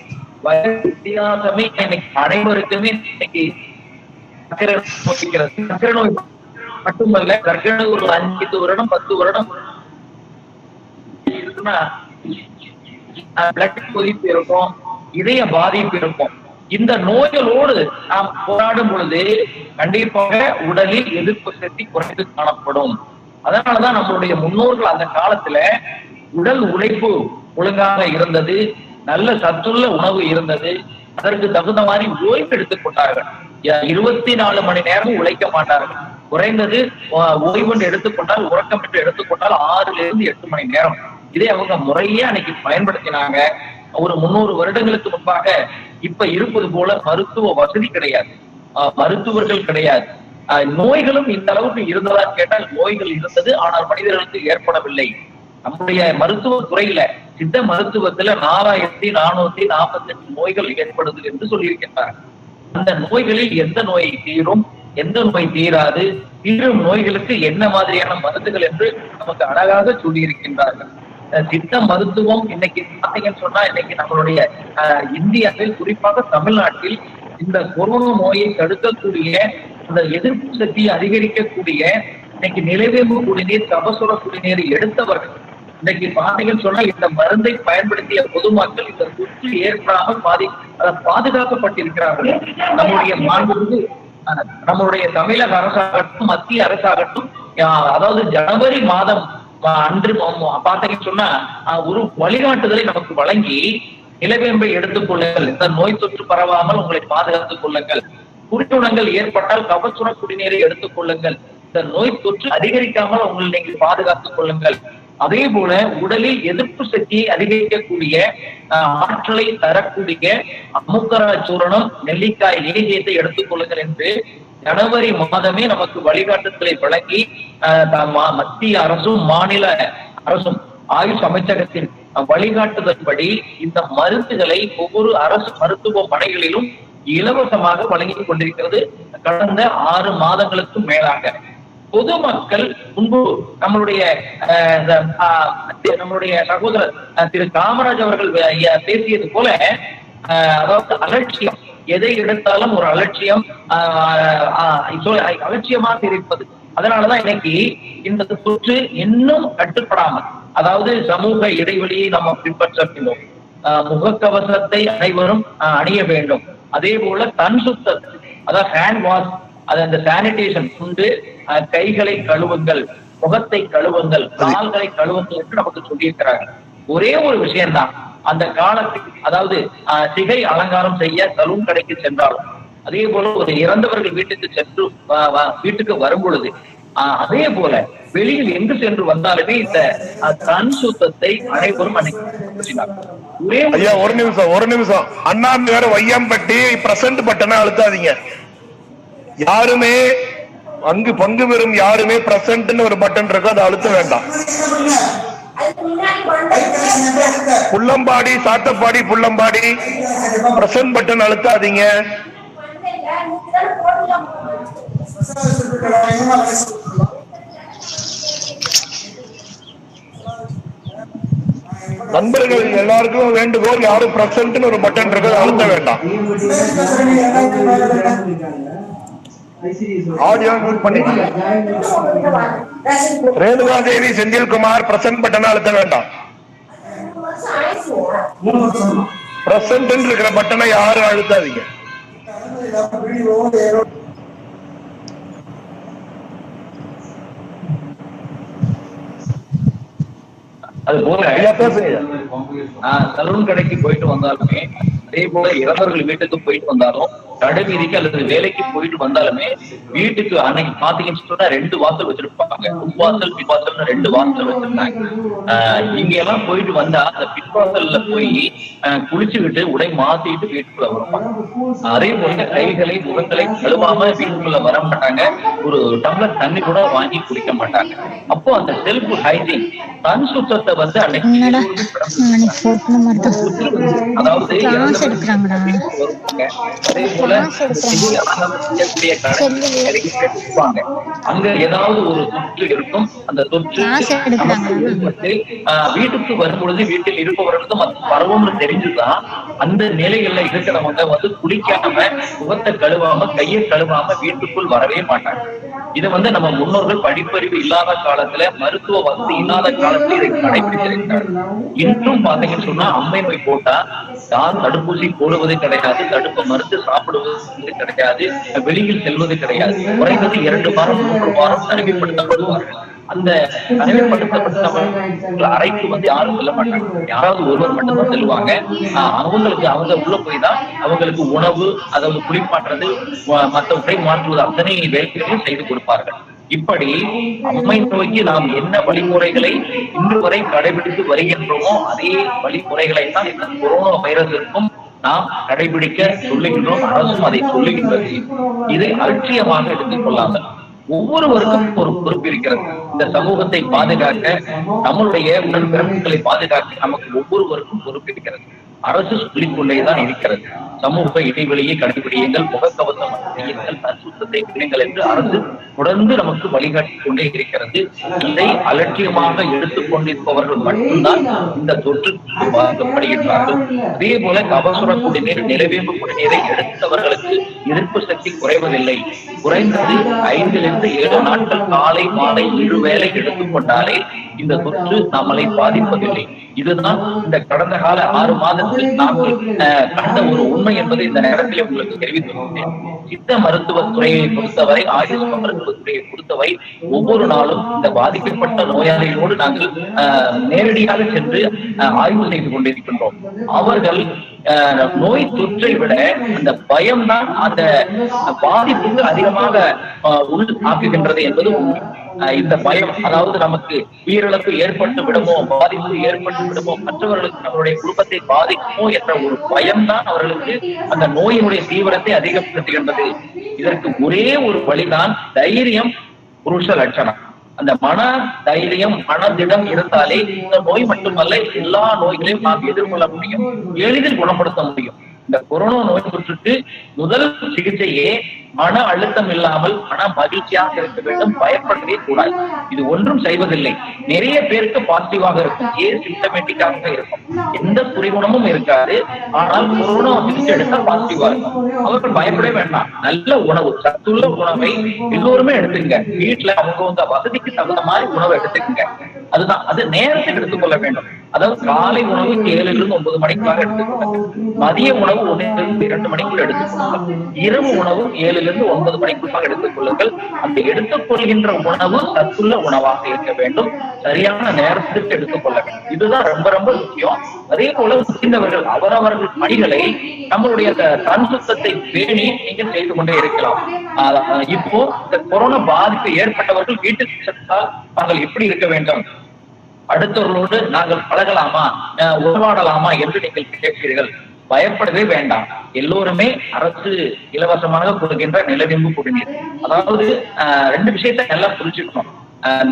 வித்தியாசமே இன்னைக்கு அனைவருக்குமே இன்னைக்கு சர்க்கரை நோய் மட்டுமல்ல, சர்க்கரை ஒரு 5 வருடம் 10 வருடம் இருக்குன்னா பிளட் கொதிப்பு இருக்கும், இதய பாதிப்பு இருக்கும். இந்த நோய்களோடு நாம் போராடும் பொழுது கண்டிப்பாக உடலில் எதிர்ப்பு சக்தி குறைந்து காணப்படும். அதனாலதான் நம்மளுடைய முன்னோர்கள் அந்த காலத்துல உடல் உழைப்பு ஒழுங்காக இருந்தது, நல்ல சத்துள்ள உணவு இருந்தது, அதற்கு தகுந்த மாதிரி ஓய்வு எடுத்துக் கொண்டார்கள். 24 மணி நேரமும் உழைக்க மாட்டார்கள். குறைந்தது ஓய்வு எடுத்துக்கொண்டால், உறக்கம் என்று எடுத்துக்கொண்டால் 6 to 8 மணி நேரம். இதை அவங்க முறையே அன்னைக்கு பயன்படுத்தினாங்க. ஒரு 300 வருடங்களுக்கு முன்பாக இப்ப இருப்பது போல மருத்துவ வசதி கிடையாது, மருத்துவர்கள் கிடையாது, நோய்களும் இந்த அளவுக்கு இருந்ததா கேட்டால் நோய்கள் இருந்தது, ஆனால் மனிதர்களுக்கு ஏற்படவில்லை. நம்முடைய மருத்துவ துறையில சித்த மருத்துவத்துல 4448 நோய்கள் ஏற்படுது என்று சொல்லியிருக்கின்றார். அந்த நோய்களில் எந்த நோய் தீரும், எந்த நோய் தீராது, தீரும் நோய்களுக்கு என்ன மாதிரியான மருந்துகள் என்று நமக்கு அழகாக சொல்லியிருக்கின்றார்கள். சித்த மருத்துவம் இன்னைக்கு பார்த்தீங்கன்னு சொன்னா இன்னைக்கு நம்மளுடைய இந்தியாவில் குறிப்பாக தமிழ்நாட்டில் இந்த கொரோனா நோயை தடுக்கக்கூடிய, அந்த எதிர்ப்பு சக்தியை அதிகரிக்கக்கூடிய இன்னைக்கு நிலவேம்பு குடிநீர், கபசுர குடிநீர் எடுத்தவர்கள் இன்னைக்கு பாத்தீங்கன்னு சொன்னா இந்த மருந்தை பயன்படுத்திய பொதுமக்கள் இந்த தொற்று ஏற்படாமல் பாதுகாக்கப்பட்டிருக்கிறார்கள். நம்முடைய மாண்புமிகு நம்மளுடைய தமிழக அரசாகட்டும் மத்திய அரசாகட்டும் அதாவது ஜனவரி மாதம் அன்று பார்த்தீங்கன்னு சொன்னா ஒரு வழிகாட்டுதலை நமக்கு வழங்கி நிலவேம்பை எடுத்துக் கொள்ளுங்கள், இந்த நோய் தொற்று பரவாமல் உங்களை பாதுகாத்துக் கொள்ளுங்கள், குடிநுணங்கள் ஏற்பட்டால் கபசுர குடிநீரை எடுத்துக் கொள்ளுங்கள், இந்த நோய் தொற்று அதிகரிக்காமல் உங்களை நீங்கள் பாதுகாத்துக் கொள்ளுங்கள், அதே போல உடலில் எதிர்ப்பு சக்தியை அதிகரிக்கக்கூடிய ஆற்றலை தரக்கூடிய அமுக்கரா சூரணம், நெல்லிக்காய் லேகியத்தை எடுத்துக் கொள்ளுங்கள் என்று ஜனவரி மாதமே நமக்கு வழிகாட்டுதலை வழங்கி மத்திய அரசும் மாநில அரசும் ஆயுஷ் அமைச்சகத்தின் வழிகாட்டுதல்படி இந்த மருந்துகளை ஒவ்வொரு அரசு மருத்துவமனைகளிலும் இலவசமாக வழங்கிக் கொண்டிருக்கிறது. கடந்த 6 மாதங்களுக்கும் மேலாக பொதுமக்கள் முன்பு நம்மளுடைய சகோதரர் திரு காமராஜ் அவர்கள் பேசியது போல அதாவது அலட்சியம், எதை எடுத்தாலும் ஒரு அலட்சியம் அலட்சியமாக இருப்பது. அதனாலதான் இன்னைக்கு இந்த தொற்று இன்னும் கட்டுப்படாமல், அதாவது சமூக இடைவெளியை நம்ம பின்பற்ற வேண்டும், முகக்கவசத்தை அனைவரும் அணிய வேண்டும், அதே போல கண் சுத்தம், அதாவது ஹேண்ட் வாஷ், அந்த சானிடேஷன் கொண்டு கைகளை கழுவுங்கள், முகத்தை கழுவுங்கள், கால்களை கழுவுங்கள் என்று நமக்கு சொல்லியிருக்கிறாங்க. ஒரே ஒரு விஷயம்தான், அந்த காலத்தில் அதாவது சிகை அலங்காரம் செய்ய சலூன் கடைக்கு சென்றாலும், அதே போல ஒரு இறந்தவர்கள் வீட்டுக்கு வரும் பொழுது, அதே போல வெளியில் எங்கு சென்று வந்தாலுமே இந்த கண் சுத்தத்தை அனைவரும் ஒரு நிமிஷம் அண்ணாந்து வேற வையம்பட்டி பிரசன்ட் பட்டனை அழுத்தாதீங்க. யாருமே அங்கு பங்கு பெறும் யாருமே பிரசன்ட்னு ஒரு பட்டன் இருக்கு, அதை அழுத்த வேண்டாம். புள்ளம்பாடி, சாத்தப்பாடி, புள்ளம்பாடி பிரசன்ட் பட்டன் அழுத்தாதீங்க. நண்பர்கள் எல்லாருக்கும் வேண்டுகோள், யாரும் பிரசன்ட்னு ஒரு பட்டன் இருக்கு, அழுத்த வேண்டாம். ஆடியோ மியூட் பண்ணிக்கங்க. ரேணுகா தேவி, செந்தில்குமார் பிரசன்ட் பட்டன் அழுத்த வேண்டாம். பிரசன்ட் இருக்கிற பட்டனை யாரும் அழுத்தாதீங்க. அது போல சலூன் கடைக்கு போயிட்டு வந்தாலுமே, அதே போல இறந்தவர்கள் வீட்டுக்கு போயிட்டு வந்தாலும், கடை வீதிக்கு அல்லது வேலைக்கு போயிட்டு வந்தாலுமே வீட்டுக்கு அன்னைக்கு பாத்தீங்கன்னு சொன்னா 2 வாசல் வச்சிருப்பாங்க. உட்வாசல் பின்வாசல்னு 2 வாசல் வச்சிருந்தாங்க. இங்க எல்லாம் போயிட்டு வந்தா அந்த பின்வாசல்ல போய் குளிச்சுக்கிட்டு உடை மாத்திட்டு வீட்டுக்குள்ள வருவாங்க. அதே போல கைகளை முகங்களை கழுவாம வீட்டுக்குள்ள வர மாட்டாங்க. ஒரு டம்ளர் தண்ணி கூட வாங்கி குடிக்க மாட்டாங்க. அப்போ அந்த செல்ஃப் ஹைஜீன், கண் சுத்தத்தை வந்து அன்னைக்கு அதாவது அதே போல அங்க ஏதாவது ஒரு தொற்று இருக்கும். அந்த தொற்று வீட்டுக்கு வரும்பொழுது வீட்டில் இருப்பவர்களுக்கும் அது பரவும்னு தெரிஞ்சுதான் அந்த நிலைகள்ல இருக்கிறவங்க வந்து குளிக்காம, முகத்தை கழுவாம, கையை கழுவாம வீட்டுக்குள் வரவே மாட்டாங்க. இதை வந்து நம்ம முன்னோர்கள் படிப்பறிவு இல்லாத காலத்துல, மருத்துவ வசதி இல்லாத காலத்துல இதை கடைபிடித்திருக்கிறார்கள். இன்றும் பாத்தீங்கன்னு சொன்னா அம்மை நோய் போட்டா யாரும் தடுப்பூசி போடுவது கிடையாது, தடுப்பு மருந்து சாப்பிடுவது கிடையாது, வெளியில் செல்வது கிடையாது. குறைந்தது 2 வாரம் 3 வாரம் தனிமைப்படுத்தப்படுவார்கள். அந்த தனிமைப்படுத்தப்பட்ட அறைக்கு வந்து யாரும் செல்ல மாட்டாங்க, யாராவது ஒருவர் மட்டும்தான் செல்வாங்க. அவங்களுக்கு அவங்க உள்ள போய் தான் அவங்களுக்கு உணவு, அதாவது குளிப்பாட்டுறது, மற்ற உடை மாற்றுவது அத்தனை வேலைகளையும் செய்து கொடுப்பார்கள். இப்படி அம்மை நோய்க்கு நாம் என்ன வழிமுறைகளை இன்று வரை கடைபிடித்து வருகின்றோமோ அதே வழிமுறைகளை தான் இந்த கொரோனா வைரஸிற்கும் நாம் கடைபிடிக்க சொல்லுகின்றோம். அரசும் அதை சொல்லுகின்றது. இதை அலட்சியமாக எடுத்துக் கொள்ளாமல் ஒவ்வொருவருக்கும் ஒரு பொறுப்பு இருக்கிறது. இந்த சமூகத்தை பாதுகாக்க, நம்மளுடைய உடன்பிறப்புகளை பாதுகாக்க நமக்கு ஒவ்வொருவருக்கும் பொறுப்பு இருக்கிறது. அரசு சொல்லிக்கொண்டேதான் இருக்கிறது. சமூக இடைவெளியை கடைபிடியுங்கள், முகக்கவசம் செய்யுங்கள், சுத்தத்தை பிடிங்கள் என்று அரசு தொடர்ந்து நமக்கு வழிகாட்டிக் கொண்டே இருக்கிறது. இதை அலட்சியமாக எடுத்துக் கொண்டிருப்பவர்கள் மட்டும்தான் இந்த தொற்றுக்கு பாதிக்கப்படுகின்றார்கள். அதே போல கபசுர குடிநீர், நிலவேம்பு குடிநீரை எடுத்தவர்களுக்கு எதிர்ப்பு சக்தி குறைவதில்லை. குறைந்தது 5 to 7 நாட்கள் காலை மாலை 2 வேளை எடுத்துக்கொண்டாலே இந்த தொற்று நம்மளை பாதிப்பதில்லை. இதுதான் இந்த கடந்த கால 6 மாதத்தில் நாங்கள் கண்ட ஒரு உண்மை என்பதை இந்த நேரத்தில் உங்களுக்கு தெரிவித்துள்ளேன். சித்த மருத்துவத்துறையை பொறுத்தவரை, ஆயுஷ் மருத்துவத்துறையை பொறுத்தவரை ஒவ்வொரு நாளும் இந்த பாதிக்கப்பட்ட நோயாளிகளோடு நாங்கள் நேரடியாக சென்று ஆய்வு செய்து கொண்டிருக்கின்றோம். அவர்கள் நோய் தொற்றை விட அந்த பயம்தான் அந்த பாதிப்புக்கு அதிகமாக ஆக்குகின்றது என்பது உண்மை. இந்த பயம், அதாவது நமக்கு உயிரிழப்பு ஏற்பட்டு விடுமோ, பாதிப்பு ஏற்பட்டு விடுமோ, மற்றவர்களுக்கு நம்மளுடைய குடும்பத்தை பாதிக்குமோ என்ற ஒரு பயம்தான் அவர்களுக்கு அந்த நோயினுடைய தீவிரத்தை அதிகப்படுத்துகின்றது. இதற்கு ஒரே ஒரு வழிதான் தைரியம், புருஷ லட்சணம். அந்த மன தைரியம், மனதிடம் இருந்தாலே இந்த நோய் மட்டுமல்ல, எல்லா நோய்களையும் நாம் எதிர்கொள்ள முடியும், எளிதில் குணப்படுத்த முடியும். இந்த கொரோனா நோய் தொற்றுக்கு முதல் சிகிச்சையே மன அழுத்தம் இல்லாமல் மன மகிழ்ச்சியாக இருக்க வேண்டும், பயப்படவே கூடாது. இது ஒன்றும் செய்வதில்லை. நிறைய பேருக்கு பாசிட்டிவாக இருக்கும், சிம்டமேட்டிக்காக இருக்கும், எந்த குறிகுணமும் இருக்காது. ஆனால் கொரோனா சிகிச்சை எடுத்தா பாசிட்டிவா இருக்கும். அவர்கள் பயப்படவே வேண்டாம். நல்ல உணவு, சத்துள்ள உணவை எல்லோருமே எடுத்துங்க. வீட்டுல அவங்கவுங்க வசதிக்கு தகுந்த மாதிரி உணவை எடுத்துக்கங்க. அதுதான், அது நேரத்துக்கு எடுத்துக்கொள்ள வேண்டும். அதாவது காலை உணவு 7 to 9 மணிக்காக எடுத்துக்கொள்ளுங்க. மதிய உணவு 1 to 2 மணிக்குள் எடுத்துக்கொள்ளுங்கள். இரவு உணவு 7 to 9 மணிக்குள்ளாக எடுத்துக்கொள்ளுங்கள். அந்த எடுத்துக்கொள்கின்ற உணவு சத்துள்ள உணவாக இருக்க வேண்டும், சரியான நேரத்திற்கு எடுத்துக்கொள்ள வேண்டும். இதுதான் ரொம்ப ரொம்ப முக்கியம். அதே போல முடிந்தவர்கள் அவரவர்கள் பணிகளை நம்மளுடைய தன் சுத்தத்தை பேணி நீங்கள் செய்து கொண்டே இருக்கலாம். இப்போ இந்த கொரோனா பாதிப்பு ஏற்பட்டவர்கள் வீட்டுக்கு சென்றால் நாங்கள் எப்படி இருக்க வேண்டும், அடுத்தவர்களோடு நாங்கள் பழகலாமா, உறவாடலாமா என்று நீங்கள் கேட்பீர்கள். பயப்படவே வேண்டாம். எல்லோருமே அரசு இலவசமாக கொடுக்கின்ற நிலவேம்பு குடிநீர், அதாவது 2 விஷயத்தை நல்லா புரிஞ்சுக்கணும்.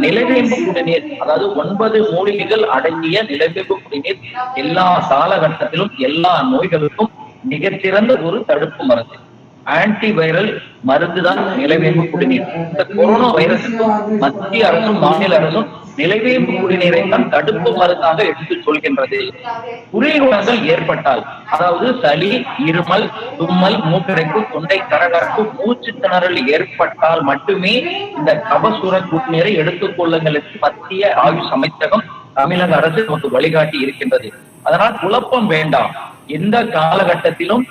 நிலவேம்பு குடிநீர், அதாவது 9 மூலிகைகள் அடங்கிய நிலவேம்பு குடிநீர் எல்லா காலகட்டத்திலும் எல்லா நோய்களுக்கும் மிகச்சிறந்த ஒரு தடுப்பு மருந்து, ஆன்டிவைரல் மருந்து தான் நிலவேம்பு குடிநீர். இந்த கொரோனா வைரஸுக்கும் மத்திய அரசும் மாநில அரசும் நிலவேம்பு குடிநீரை தான் தடுப்பு மருந்தாக எடுத்து சொல்கின்றது. குறிகுணங்கள் ஏற்பட்டால், அதாவது சளி, இருமல், தும்மல், மூக்கடைப்பு, தொண்டை கரகரப்பு, மூச்சு திணறல் ஏற்பட்டால் மட்டுமே இந்த கபசுர குடிநீரை எடுத்துக் கொள்ளுங்கள். மத்திய ஆயுஷ் அமைச்சகம், தமிழக அரசு நமக்கு வழிகாட்டி இருக்கின்றது. அதனால் குழப்பம் வேண்டாம். எந்த காலகட்டத்திலும்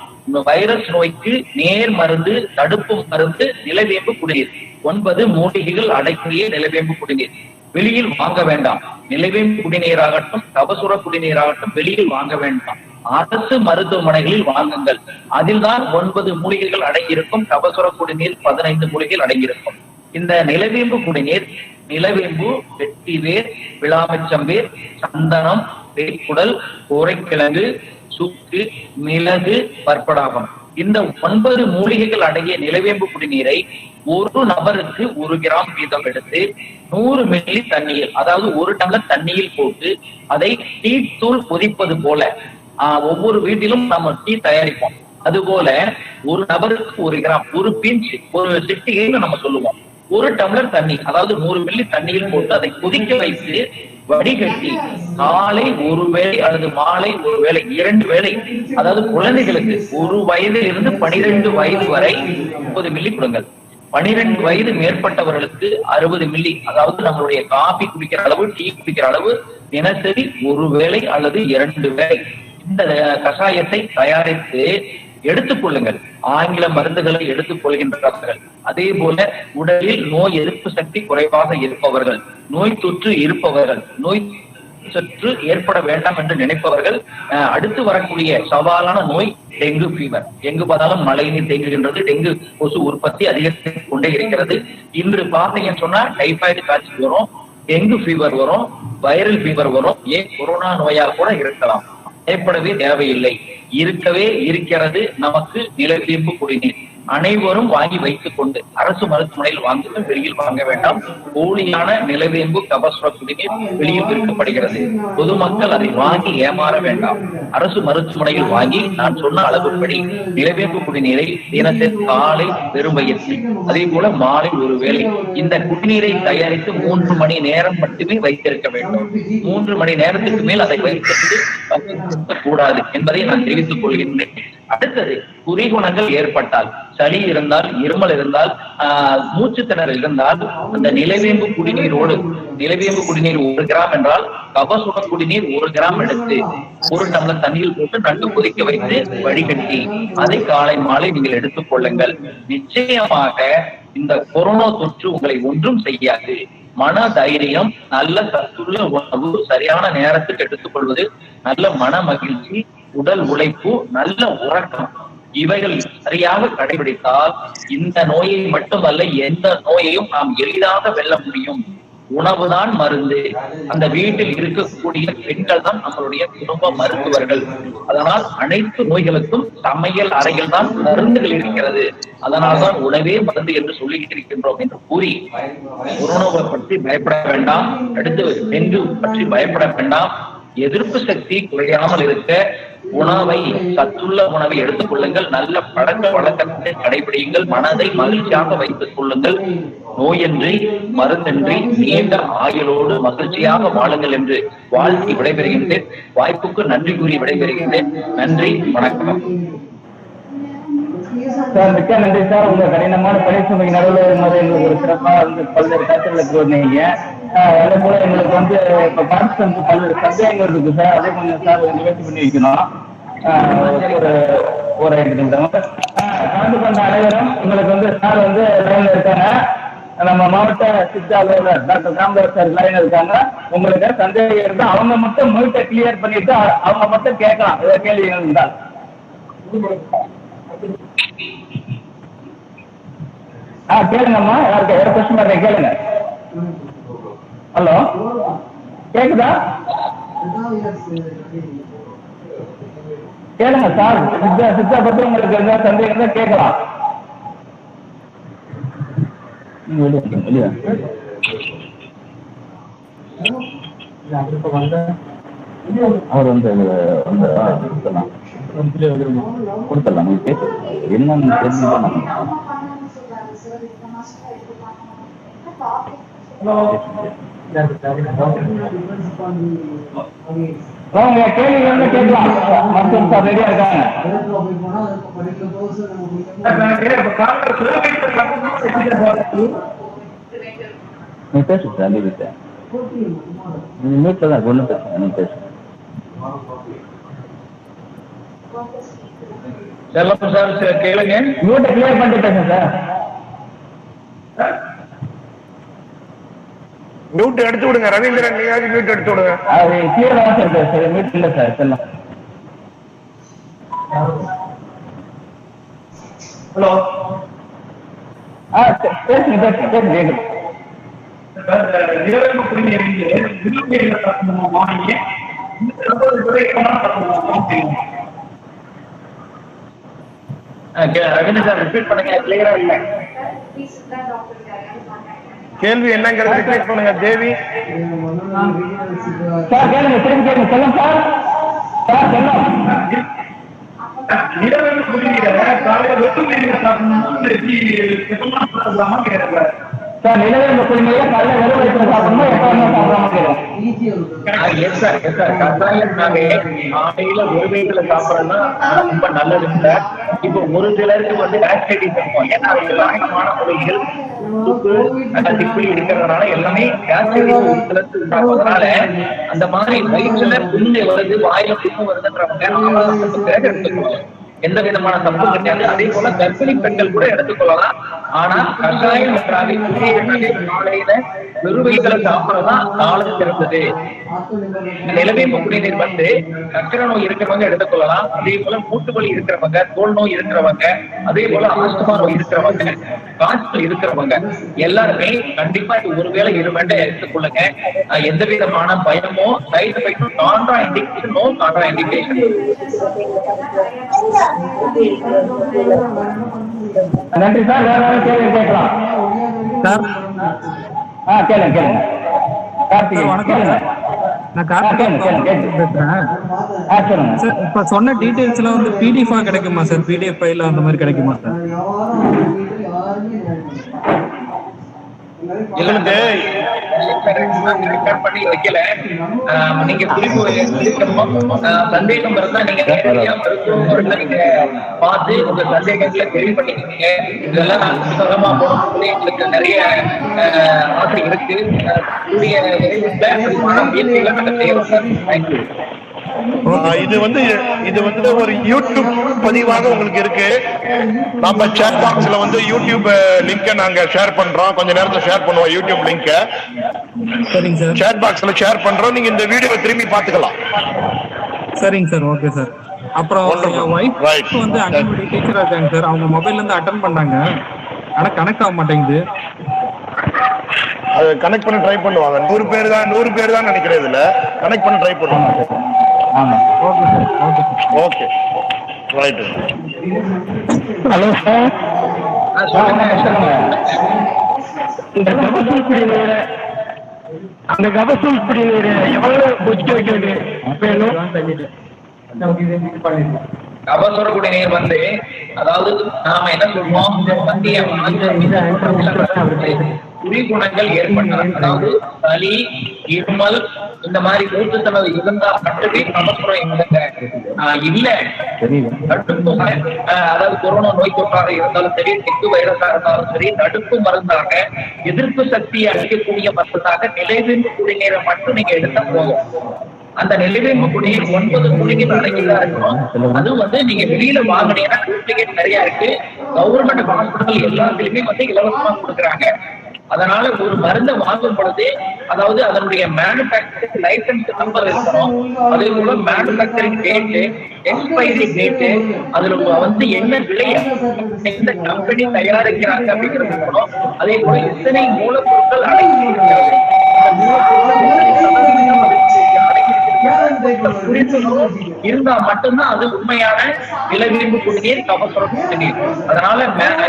வைரஸ் நோய்க்கு நேர் மருந்து, தடுப்பு மருந்து நிலவேம்பு குடிநீர். 9 மூலிகைகள் அடங்கிய நிலவேம்பு குடிநீர் வெளியில் வாங்க வேண்டாம். நிலவேம்பு குடிநீராகட்டும், கபசுர குடிநீராகட்டும் வெளியில் வாங்க வேண்டாம். அரசு மருத்துவமனைகளில் வாங்குங்கள். அதில் தான் 9 மூலிகைகள் அடங்கியிருக்கும். கபசுர குடிநீர் 15 மூலிகைகள் அடங்கியிருக்கும். இந்த நிலவேம்பு குடிநீர் நிலவேம்பு, வெட்டிவேர், விளாமிச்சம்பேர், சந்தனம், வேய்க்குடல், கோரைக்கிழங்கு, சுக்கு, மிளகு, பற்படாகம், இந்த 9 மூலிகைகள் அடங்கிய நிலவேம்பு குடிநீரை ஒரு நபருக்கு 1 கிராம் வீதம் எடுத்து 100 மில்லி தண்ணீர், அதாவது 1 டம்ளர் தண்ணீர் போட்டு அதை டீ தூள் கொதிப்பது போல, ஒவ்வொரு வீட்டிலும் நம்ம டீ தயாரிப்போம், அதுபோல ஒரு நபருக்கு 1 கிராம், ஒரு பிஞ்ச், ஒரு சிட்டிகைன்னு நம்ம சொல்லுவோம், 1 டம்ளர் தண்ணி, அதாவது 100 மில்லி தண்ணீர் போட்டு அதை கொதிக்க வைத்து வடிகட்டி காலை 1 வேளை அல்லது மாலை 1 வேளை, 2 வேளை, அதாவது குழந்தைகளுக்கு 1 வயதில் இருந்து 12 வயது வரை 30 மில்லி கொடுங்கள். 12 வயது மேற்பட்டவர்களுக்கு 60 மில்லி, அதாவது நம்மளுடைய காபி குடிக்கிற அளவு, டீ குடிக்கிற அளவு தினசரி 1 வேளை அல்லது 2 வேளை இந்த கஷாயத்தை தயாரித்து எடுத்துக் கொள்ளுங்கள். ஆங்கில மருந்துகளை எடுத்துக் கொள்கின்றவர்கள், அதே போல உடலில் நோய் எதிர்ப்பு சக்தி குறைவாக இருப்பவர்கள், நோய் தொற்று இருப்பவர்கள், நோய் தொற்று ஏற்பட வேண்டாம் என்று நினைப்பவர்கள், அடுத்து வரக்கூடிய சவாலான நோய் டெங்கு ஃபீவர். எங்கு பார்த்தாலும் மழை நீர் தேங்குகின்றது, டெங்கு கொசு உற்பத்தி அதிகரித்து கொண்டே இருக்கிறது. இன்று பார்த்தீங்கன்னு சொன்னா டைபாய்டு காய்ச்சல் வரும், டெங்கு ஃபீவர் வரும், வைரல் ஃபீவர் வரும், ஏன் கொரோனா நோயாக கூட இருக்கலாம். பயப்படவே தேவையில்லை. இருக்கவே இருக்கிறது நமக்கு நிலவேம்பு குடிநீர். அனைவரும் வாங்கி வைத்துக் கொண்டு அரசு மருத்துவமனையில் வாங்குவது, வெளியில் வாங்க வேண்டாம். போலியான நிலவேம்பு கபசுர குடிநீர் வெளியில் விற்கப்படுகிறது. பொதுமக்கள் அதை வாங்கி ஏமாற வேண்டாம். அரசு மருத்துவமனையில் வாங்கி நான் சொன்ன அளவுப்படி நிலவேம்பு குடிநீரை தினசரி காலை பெரும் வயிற்றில், அதே போல மாலை 1 வேளை இந்த குடிநீரை தயாரித்து 3 மணி நேரம் மட்டுமே வைத்திருக்க வேண்டும். 3 மணி நேரத்துக்கு மேல் அதை வைத்திருந்து கூடாது என்பதை நான் தெரிவித்துக் கொள்கின்றேன். அடுத்தது குறிகுணங்கள் ஏற்பட்டால், சளி இருந்தால், இருமல் இருந்தால், மூச்சு திணறல் இருந்தால், அந்த நிலவேம்பு குடிநீர் 1 கிராம் என்றால் கபசுர குடிநீர் 1 கிராம் எடுத்து 1 டம்ளர் தண்ணீர் போட்டு நன்கு கொதிக்க வைத்து வடிகட்டி அதை காலை மாலை நீங்கள் எடுத்துக் கொள்ளுங்கள். நிச்சயமாக இந்த கொரோனா தொற்று உங்களை ஒன்றும் செய்யாது. மன தைரியம், நல்ல சத்துள்ள உணவு, சரியான நேரத்துக்கு எடுத்துக்கொள்வது, நல்ல மன மகிழ்ச்சி, உடல் உழைப்பு, நல்ல உறக்கம், இவைகள் சரியாக கடைபிடித்தால் இந்த நோயை மட்டுமல்ல எந்த நோயையும் நாம் எளிதாக வெல்ல முடியும். உணவுதான் மருந்து. அந்த வீட்டில் இருக்கக்கூடிய பெண்கள் தான் நம்மளுடைய குடும்ப மருத்துவர்கள். அதனால் அனைத்து நோய்களுக்கும் சமையல் அறையில் தான் மருந்துகள் இருக்கிறது. அதனால்தான் உணவே மருந்து என்று சொல்லி இருக்கின்றோம் என்று கூறி, கொரோனாவை பற்றி பயப்பட வேண்டாம், அடுத்து டெங்கு பற்றி பயப்பட வேண்டாம். எதிர்ப்பு சக்தி குறையாமல் இருக்க உணவை, சத்துள்ள உணவை எடுத்துக் கொள்ளுங்கள். நல்ல பழக்க வழக்கத்தை கடைபிடியுங்கள். மனதை மகிழ்ச்சியாக வைத்துக் கொள்ளுங்கள். நோயின்றி மருந்தின்றி நீண்ட ஆயுளோடு மகிழ்ச்சியாக வாழுங்கள் என்று வாழ்த்தி விடைபெறுகின்றேன். வாய்ப்புக்கு நன்றி கூறி விடைபெறுகின்றேன். நன்றி, வணக்கம். சார், மிக்க நன்றி சார். உங்க கடினமான பணிச்சுமை நடுவில் இருக்கும்போது எங்களுக்கு ஒரு சிறப்பாக பல்வேறு கருத்துக்களை சொன்னீங்க. அதே போல எங்களுக்கு இப்ப பார்த்து பல்வேறு சந்தேகங்கள் இருக்கு சார். அதே கொஞ்சம் சார் நிவர்த்தி பண்ணி வைக்கணும். ஒரு கலந்து கொண்ட அனைவரும் உங்களுக்கு சார் லைன்ல இருக்காங்க. நம்ம மாவட்ட சித்த அலுவலர் டாக்டர் ராமதாஸ் சார் லைன்ல இருக்காங்க. உங்களுக்கு சந்தேகம் இருந்தா அவங்க மட்டும் மீட்டை கிளியர் பண்ணிட்டு அவங்க மட்டும் கேட்கலாம். ஏதாவது கேள்விகள் இருந்தால் கேளுங்கம்மா. யாருக்கு ஒரு கொஸ்டின் பாருங்க, கேளுங்க. ஹலோ, கேக்குதா? கேளுங்க சார். சித்தா பத்தி உங்களுக்கு எதாவது சந்தேகம் தான் கேட்கலாம். அவர் கொடுத்துடலாம். என்னன்னு தெரிஞ்சுக்கலாம். கேள்வி கேட்கலாம். மருத்துவம் சார் ரெடியா இருக்காங்க. நீ பேசு சார். நீ வீட்டில் தான் ஒன்றும் பேசுங்க. நீ பேசு. செல்லம் சார் கேளுங்க. மியூட்டை கிளியர் பண்ணிட்டு பேசுங்க சார். மியூட் எடுத்து விடுங்க ரவீந்திரன், நீயாவது மியூட் எடுத்து விடுங்க. அது கிளியர் தான் சார் பேசுறது. மியூட் இல்லை சார். செல்லம். ஹலோ, பேசுங்க பேசுங்க பேசுங்க. ரவீந்திரன் சார் ரிப்பீட் பண்ணுங்க, கிளியரா இல்ல. கேள்வி என்னங்கிறது ரிப்பீட் பண்ணுங்க. தேவி சார் கேளுங்க, திரும்பி கேளுங்க. செல்லம் சார். சார் செல்லம். நிலவேம்பு குடிநீரை காலையில வெறும் சார், நிலவேம்பு குடிநீரை காலையில வெறும் வயிற்றுல சாப்பிடணுமா, எப்ப வேணா சாப்பிடாம கேட்கும். காலையில ஒரு வயிற்றுல சாப்பிடறதுனா ரொம்ப நல்லது சார். இப்போ ஒரு சிலருக்கு ஆசிடிட்டிஸ் இருக்கும். ஏன்னா ராயமான பொருள்கள் உப்பு திப்பி இருக்கிறதுனால எல்லாமே ஆசிடிட்டிஸ். அதனால அந்த மாதிரி வயிற்றுல புண்ணு வருது, வாயில புண்ணு வருதுன்றவங்க எடுத்துக்கணும். எந்த விதமான தப்பு கிடையாது. அதே போல கர்ப்பிணி பெண்கள் கூட எடுத்துக்கொள்ளலாம். ஆனா கஷாயம் காலையில வெறுவைகளை சாப்பிடறதுதான் காலம் சிறந்தது. நிலவேம்பு குடிநீர் சர்க்கரை நோய் இருக்கிறவங்க எடுத்துக்கொள்ளலாம். அதே போல மூட்டு வலி இருக்கிறவங்க, தோல் நோய் இருக்கிறவங்க, அதே போல ஆஸ்துமா நோய் இருக்கிறவங்க, காய்ச்சல் இருக்கிறவங்க எல்லாருமே கண்டிப்பா இது ஒருவேளை 2 வேண்டை எடுத்துக்கொள்ளுங்க. எந்த விதமான பயமோ சைடு எஃபெக்டும் contraindication, no contraindication. நன்றி சார். வேற கேள்வி கேட்கலாம் சார். கேளுங்க கேளுங்க. வணக்கம் சார். நான் பேசுறேன். சார், இப்ப சொன்ன டீடைல்ஸ் எல்லாம் பிடிஎஃப் கிடைக்குமா சார்? பிடிஎஃப் ஃபைல் அந்த மாதிரி கிடைக்குமா சார்? பண்ணி வைக்கல. நீங்க சந்தேகம் இருந்தா நீங்க நேரடியா மருத்துவமனை நீங்க பார்த்து உங்க சந்தேகங்களை தெளிவு பண்ணிக்கிறீங்க. இதெல்லாம் நான் சுத்தமா போகணும், எங்களுக்கு நிறைய ஆசை இருக்கு. முயற்சிகளை நாங்க செய்யறோம் சார். தேங்க்யூ. இது வந்து ஒரு யூடியூப் பதிவாக உங்களுக்கு இருக்கு. நம்ம சேட் பாக்ஸ்ல வந்து யூடியூப் லிங்க நாங்க ஷேர் பண்றோம். கொஞ்ச நேரத்துல ஷேர் பண்ணுவோம் யூடியூப் லிங்க. சரிங்க சார். சேட் பாக்ஸ்ல ஷேர் பண்றோம். நீங்க இந்த வீடியோவை திரும்பி பாத்துக்கலாம். சரிங்க சார். Okay sir. அப்புறம் வைஃப் வந்து அங்கன்வாடி டீச்சரா இருக்காங்க சார். அவங்க மொபைல்ல இருந்து அட்டெண்ட் பண்ணாங்க, ஆனா கனெக்ட் ஆக மாட்டேங்குது. அது கனெக்ட் பண்ண ட்ரை பண்ணுவாங்க. 100 பேர் தான் நினைக்கிறேன். இதுல கனெக்ட் பண்ண ட்ரை பண்ணுவாங்க. Okay right. Hello sir. அந்த கபசூல் குடிநீர் எவ்வளவு கொதிக்க வைக்க வேணும்? கபசுர குடிநீர் வந்து, அதாவது நாம என்ன சொல்றோம், மத்திய குடிகுணங்கள் ஏற்பட்டால், அதாவது சளி, இருமல், இந்த மாதிரி மூச்சுத்தனவு இருந்தா மட்டுமே கபசுரம் இல்லைங்க. இல்ல தடுப்பு, அதாவது கொரோனா நோய் தொற்றாக இருந்தாலும் சரி, டெங்கு வைரஸா இருந்தாலும் சரி, தடுப்பு மருந்தாக, எதிர்ப்பு சக்தியை அளிக்கக்கூடிய மருந்தாக நிலைவேம்பு குடிநீரை மட்டும் நீங்க எடுத்தா போதும். அந்த நிலைவேம்பு குடிநீர் 9 குடிநீர் அடங்கிதான் இருக்கணும். அது வந்து நீங்க வெளியில வாங்கினீங்கன்னா டூப்ளிகேட் நிறைய இருக்கு. கவர்மெண்ட் ஹாஸ்பிட்டல் எல்லாத்துலயுமே வந்து இலவசமா கொடுக்குறாங்க. அதனால ஒரு மருந்தை வாங்கும் பொழுது, அதாவது அதனுடைய மேனுபேக்சரிங் லைசன்ஸ் நம்பர் இருக்கணும். அதே போல மேனுபேக்சரிங் டேட்டு, எக்ஸ்பைரி டேட்டு, அதுல வந்து என்ன விலை, எந்த கம்பெனி தயாரிக்கிறாங்க அப்படிங்கிறது இருக்கணும். அதே போல எத்தனை மூலப்பொருட்கள் அடங்கி இருக்கிறது, இருந்தா மட்டும்தான் அது உண்மையான நிலவேம்பு குடிநீர், கபசுர குடிநீர். அதனால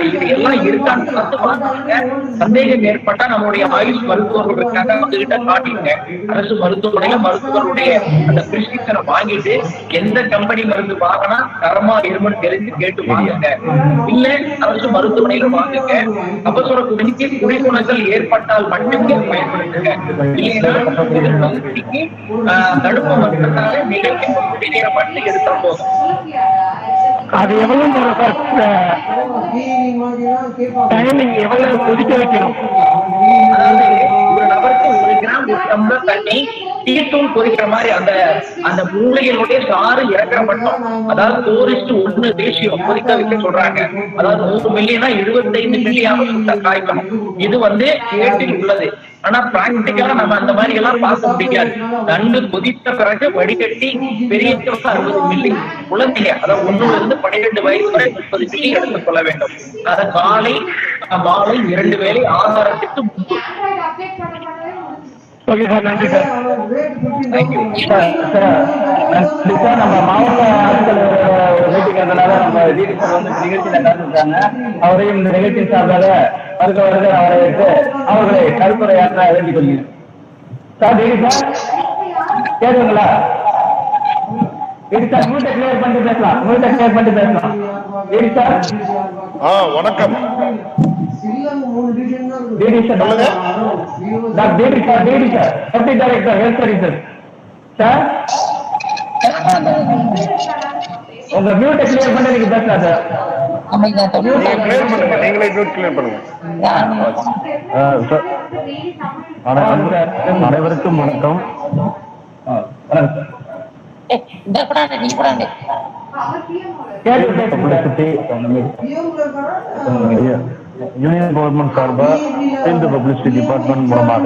இது எல்லாம் இருக்கான்னு பார்த்து பாருங்க. சந்தேகம் ஏற்பட்டா நம்மளுடைய ஆயுஷ் மருத்துவர்கள் இருக்காங்க, அவங்ககிட்ட காட்டிங்க. அரசு மருத்துவமனையில மருத்துவருடைய அந்த பிரிஸ்கிரிப்ஷனை வாங்கிட்டு எந்த கம்பெனி மருந்து வாங்கினா தரமா இருமுன்னு தெரிஞ்சு கேட்டு வாங்குங்க. இல்ல அரசு மருத்துவமனையில வாங்குங்க. கபசுர குடிநீர் குடிகுணங்கள் ஏற்பட்டால் மட்டுமே பயன்படுத்துங்க. இல்லைன்னா தடுப்பு மருந்துனால நிலைவேம்பு குடிநீரை மட்டும் எடுத்தா போதும். அது எவ்வளவு டைமிங், எவ்வளவு கொதிக்க வைக்கணும்? அதாவது ஒரு நபருக்கு 1 கிராம் 1 டம்ளர் தண்ணி டீத்தூள் கொதிக்கிற மாதிரி அந்த மூலிகைகளுடைய சாறு இறக்குற மட்டும், அதாவது 4:1 ரேஷியோ கொதிக்க வைக்க சொல்றாங்க. அதாவது 100 மில்லியனா 25 மில்லியாக சுத்த காய்க்கணும். இது வந்து கேட்டில் உள்ளது. ஆனா பிராக்டிக்கலா நம்ம அந்த மாதிரி எல்லாம் பார்க்க முடியாது. நன்கு கொதித்த பிறகு வடிகட்டி பெரிய 60 மில்லி, குழந்தைங்க அதாவது 1 இருந்து 12 வயசு வரை 30 மில்லி எடுத்துக் கொள்ள வேண்டும். அதை காலை மாலை 2 வேளை ஆகாரத்துக்கு முன்பு. ஓகே சார், நன்றி சார். Thank you sir. நம்ம மாவட்ட ஆட்கள் மீட்டிங்கிறதுனால நம்ம டிடி சார் வந்து நிகழ்ச்சியில கலந்துருக்காங்க. அவரையும் இந்த நிகழ்ச்சியின் சார்பாக வருக வரவேற்று அவர்களை கருத்துரையாற்ற வேண்டிக் கொள்கிறேன். சார் டிடி சார் கேட்குங்களா? டிடி சார் மூட்டை கிளியர் பண்ணிட்டு பேசலாம். டிடி சார் வணக்கம். டிடி சார் சொல்லுங்க. DD sir deputy director health services sir. உங்க மியூட்டை கிளியர் பண்ணி நீங்க பேசலாம் சார். நீங்களே கிளியர் பண்ணுங்க. அனைவருக்கும் வணக்கம். யூனியன் கவர்மெண்ட் சார்பாக ஃபீல்டு பப்ளிசிட்டி டிபார்ட்மெண்ட் மூலமாக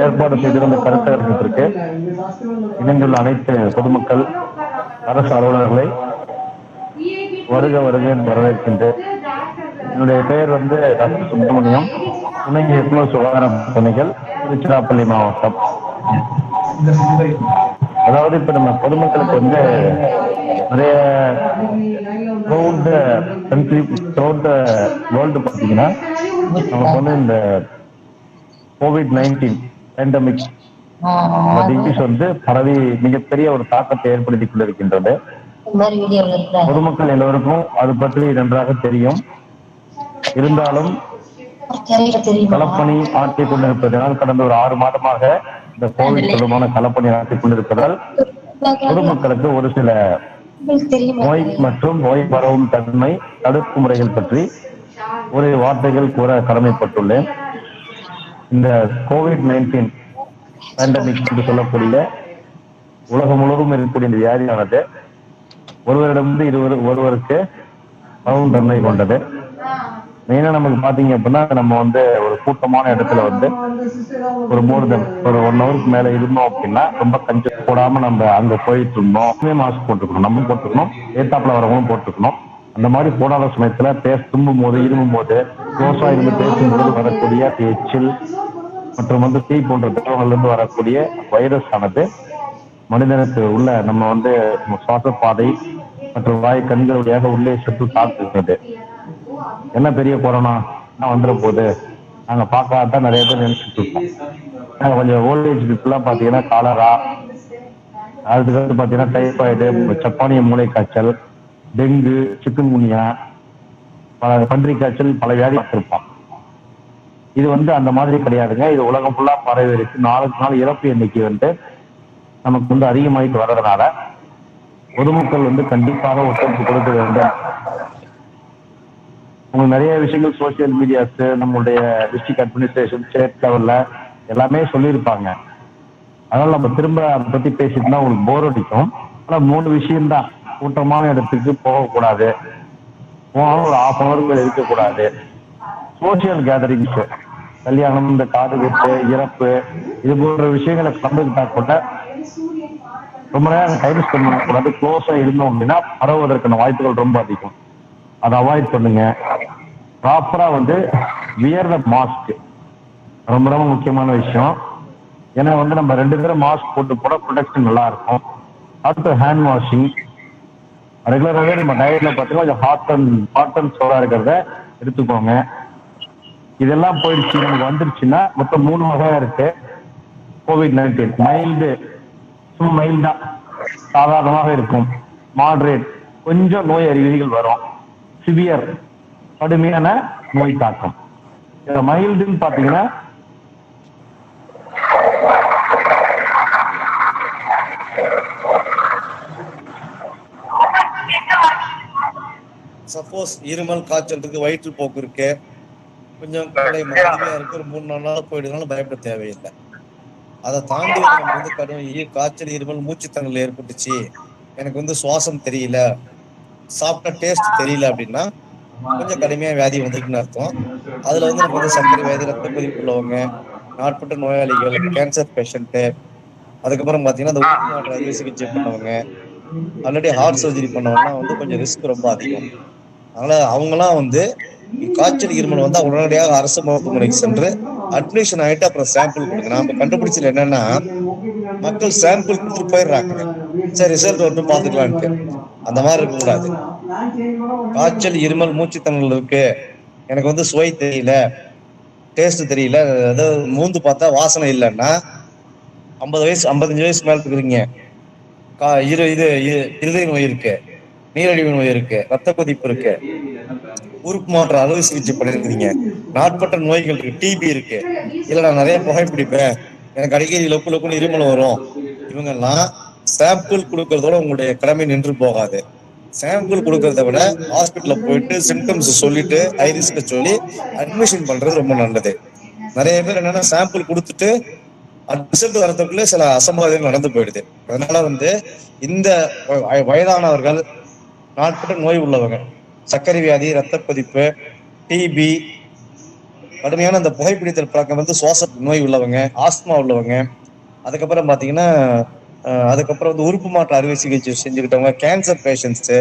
ஏற்பாடு செய்திருந்த கருத்தரங்கத்திற்கு இணைந்துள்ள அனைத்து பொதுமக்கள், அரசு அலுவலர்களை வருக வரவேற்கின்றேன். என்னுடைய பெயர் வந்து டாக்டர் சுப்பிரமணியம், துணை இயக்குநர் சுகாதார பணிகள், திருச்சிராப்பள்ளி மாவட்டம். அதாவது இப்ப நம்ம பொதுமக்களுக்கு வந்து நிறைய வேர்ல்டு பார்த்தீங்கன்னா நமக்கு வந்து இந்த COVID-19 பேண்டமிக் டிசீஸ் வந்து பரவி மிகப்பெரிய ஒரு தாக்கத்தை ஏற்படுத்திக் கொண்டிருக்கின்றது. பொதுமக்கள் எல்லோருக்கும் அது பற்றி நன்றாக தெரியும். இருந்தாலும் களப்பணி ஆற்றிக் கொண்டிருப்பதனால் கடந்த ஒரு 6 மாதமாக இந்த கோவிட் தொடர்பான களப்பணி ஆற்றிக் கொண்டிருப்பதால் பொதுமக்களுக்கு ஒரு சில நோய் மற்றும் நோய் பரவும் தன்மை தடுப்பு முறைகள் பற்றி ஒரு வார்த்தைகள் கூற கடமைப்பட்டுள்ளேன். இந்த COVID-19 பேண்டமிக் என்று சொல்லக்கூடிய உலகம் முழுவதும் இருக்கக்கூடிய இந்த வியாதியானது ஒருவரிடமிருந்து ஒருவருக்கு பரவும் தன்மை கொண்டது. மெயினா நமக்கு பாத்தீங்க அப்படின்னா நம்ம ஒரு கூட்டமான இடத்துல ஒரு மோர் தென் ஒரு 1 ஹவருக்கு மேல இருந்தோம் அப்படின்னா ரொம்ப கஞ்சம் போடாம நம்ம அங்க போயிட்டு இருந்தோம். மாஸ்க் போட்டுக்கணும், நம்ம போட்டுக்கணும், ஏத்தாப்புல வரவங்களும் போட்டுக்கணும். அந்த மாதிரி போடாத சமயத்துல தும்பும் போது இருமும் போது க்ளோஸா இருந்து பேசும்போது வரக்கூடிய எச்சில் மற்றும் தீ போன்ற திரவங்கள்ல இருந்து வரக்கூடிய வைரஸ் ஆனது மனிதனுக்கு உள்ள நம்ம சுவாச பாதை மற்றும் வாய் கண்கள் வழியாக உள்ளே சென்று தாக்குகிறது. என்ன பெரிய கொரோனா வந்துட போகுது, நாங்க பார்க்காதான் நிறைய பேர் நினைச்சிட்டு இருக்கோம். நாங்க கொஞ்சம் ஓல்டேஜ் பீப்புளா பாத்தீங்கன்னா காலரா, அதுக்கு பாத்தீங்கன்னா டைபாய்டு, ஜப்பானிய மூளை காய்ச்சல், டெங்கு, சிக்கன்குனியா, பன்றி காய்ச்சல், பல வியாதி பார்த்திருப்போம். இது அந்த மாதிரி கிடையாதுங்க. இது உலகம் ஃபுல்லா பரவி இருக்கு. நாளுக்கு நாள் இறப்பு எண்ணிக்கை நமக்கு அதிகமாயிட்டு வர்றதுனால பொதுமக்கள் கண்டிப்பாக ஒத்துழைப்பு கொடுக்க வேண்டும். உங்களுக்கு நிறைய விஷயங்கள் சோசியல் மீடியாஸ், நம்மளுடைய டிஸ்ட்ரிக்ட் அட்மினிஸ்ட்ரேஷன், ஸ்டேட் லெவல்ல எல்லாமே சொல்லியிருப்பாங்க. அதனால நம்ம திரும்ப அதை பத்தி பேசிட்டுனா உங்களுக்கு போர் அடிக்கும். ஆனா 3 விஷயம்தான். கூட்டமான இடத்துக்கு போகக்கூடாது, போனாலும் ஒரு 1/2 hour இருக்கக்கூடாது. சோசியல் கேதரிங்ஸ், கல்யாணம், இந்த காது வெட்டு, இறப்பு, இது போன்ற விஷயங்களை கலந்துக்கிட்டா கூட ரொம்ப நேரம் டைம் ஸ்பெண்ட் பண்ணக்கூடாது. க்ளோஸா இருந்தோம் அப்படின்னா பரவுவதற்கான வாய்ப்புகள் ரொம்ப அதிகம். அதை அவாய்ட் பண்ணுங்க. ப்ராப்பரா வியர் த மாஸ்க் ரொம்ப ரொம்ப முக்கியமான விஷயம். ஏன்னா நம்ம 2 தடவை மாஸ்க் போட்டு போட ப்ரொடெக்ஷன் நல்லா இருக்கும். அடுத்து ஹேண்ட் வாஷிங் ரெகுலராகவே நம்ம டயட்ல பார்த்தீங்கன்னா ஹாட் அண்ட் சோடா இருக்கிறத எடுத்துக்கோங்க. இதெல்லாம் போயிடுச்சு, நமக்கு வந்துருச்சுன்னா மொத்தம் 3 வகையா இருக்கு COVID-19. மைல்டு, மைல்டா சாதாரணமாக இருக்கும். மாடரேட், கொஞ்சம் நோய் அறிகுறிகள் வரும். சிவியர், கடுமையான நோய் தாக்கம். மைல்டுன்னு பாத்தீங்கன்னா சப்போஸ் இருமல், காய்ச்சல் இருக்கு, வயிற்று போக்கு இருக்கு, கொஞ்சம் கடுமையா இருக்கு, ஒரு 3-4 நாள் போயிடுனாலும் பயப்பட தேவையில்லை. அதை தாண்டி நம்ம கடும் காய்ச்சல், இருமல், மூச்சுத்திணறல் ஏற்பட்டுச்சு, எனக்கு சுவாசம் தெரியல, சாப்பிட்ட டேஸ்ட் தெரியல அப்படின்னா கொஞ்சம் கடுமையா வியாதி வந்துருக்குன்னு அர்த்தம். அதுல நம்ம சர்க்கரை வியாதி, ரத்த கொதிப்பு உள்ளவங்க, நாட்பட்ட நோயாளிகள், கேன்சர் பேஷண்ட், அதுக்கப்புறம் பாத்தீங்கன்னா இந்த உயிர் அறுவை சிகிச்சை பண்ணவங்க, ஆல்ரெடி ஹார்ட் சர்ஜரி பண்ணவங்கன்னா கொஞ்சம் ரிஸ்க் ரொம்ப அதிகம். அதனால அவங்கலாம் காய்ச்சல் இருமல் வந்தா உடனடியாக அரசு மருத்துவமனைக்கு சென்று அட்மிஷன் ஆயிட்டு அப்புறம் சாம்பிள் கொடுங்க. நாம கண்டுபிடிச்சது என்னன்னா, மக்கள் சாம்பிள் கொடுத்து போயிடுறாங்க, சரி ரிசல்ட் வந்து பாத்துக்கலான்ட்டு. அந்த மாதிரி இருக்க கூடாது. காய்ச்சல், இருமல், மூச்சுத்திணறல் இருக்கு, எனக்கு சுவை தெரியல, டேஸ்ட் தெரியல, அதாவது மூந்து பார்த்தா வாசனை இல்லைன்னா 50 வயசு 55 வயசு மேல இருக்கிறீங்க, இருதய நோய் இருக்கு, நீரிழிவு நோய் இருக்கு, ரத்த கொதிப்பு இருக்கு, உறுப்பு மாற்ற அறுவை சிகிச்சை பண்ணிருக்கிறீங்க, நாட்பட்ட நோய்கள் இருக்கு, டிபி இருக்கு, இல்ல நான் நிறைய புகைப்பிடிப்பேன், எனக்கு அடிக்கடி லொக்குன்னு இருமல் வரும், இவங்கெல்லாம் சாம்பிள் கொடுக்கறதோட உங்களுடைய கடமை நின்று போகாது. சாம்பிள் கொடுக்கறத விட ஹாஸ்பிட்டல்ல போயிட்டு சிம்டம்ஸ் சொல்லிட்டு ஐரிஸ்க சொல்லி அட்மிஷன் பண்றது ரொம்ப நல்லது. நிறைய பேர் என்னன்னா சாம்பிள் கொடுத்துட்டு ரிசல்ட் வரதுக்குள்ள சில அசம்பாவிதங்கள் நடந்து போயிடுது. அதனால இந்த வயதானவர்கள், நாட்பட்ட நோய் உள்ளவங்க, சர்க்கரை வியாதி, ரத்த கொதிப்பு, டிபி, கடுமையான அந்த புகைப்பிடித்தல் பழக்கம், சுவாச நோய் உள்ளவங்க, ஆஸ்துமா உள்ளவங்க, அதுக்கப்புறம் பாத்தீங்கன்னா அதுக்கப்புறம் உறுப்பு மாற்ற அறுவை சிகிச்சை செஞ்சுக்கிட்டவங்க, கேன்சர் பேஷண்ட்ஸ்,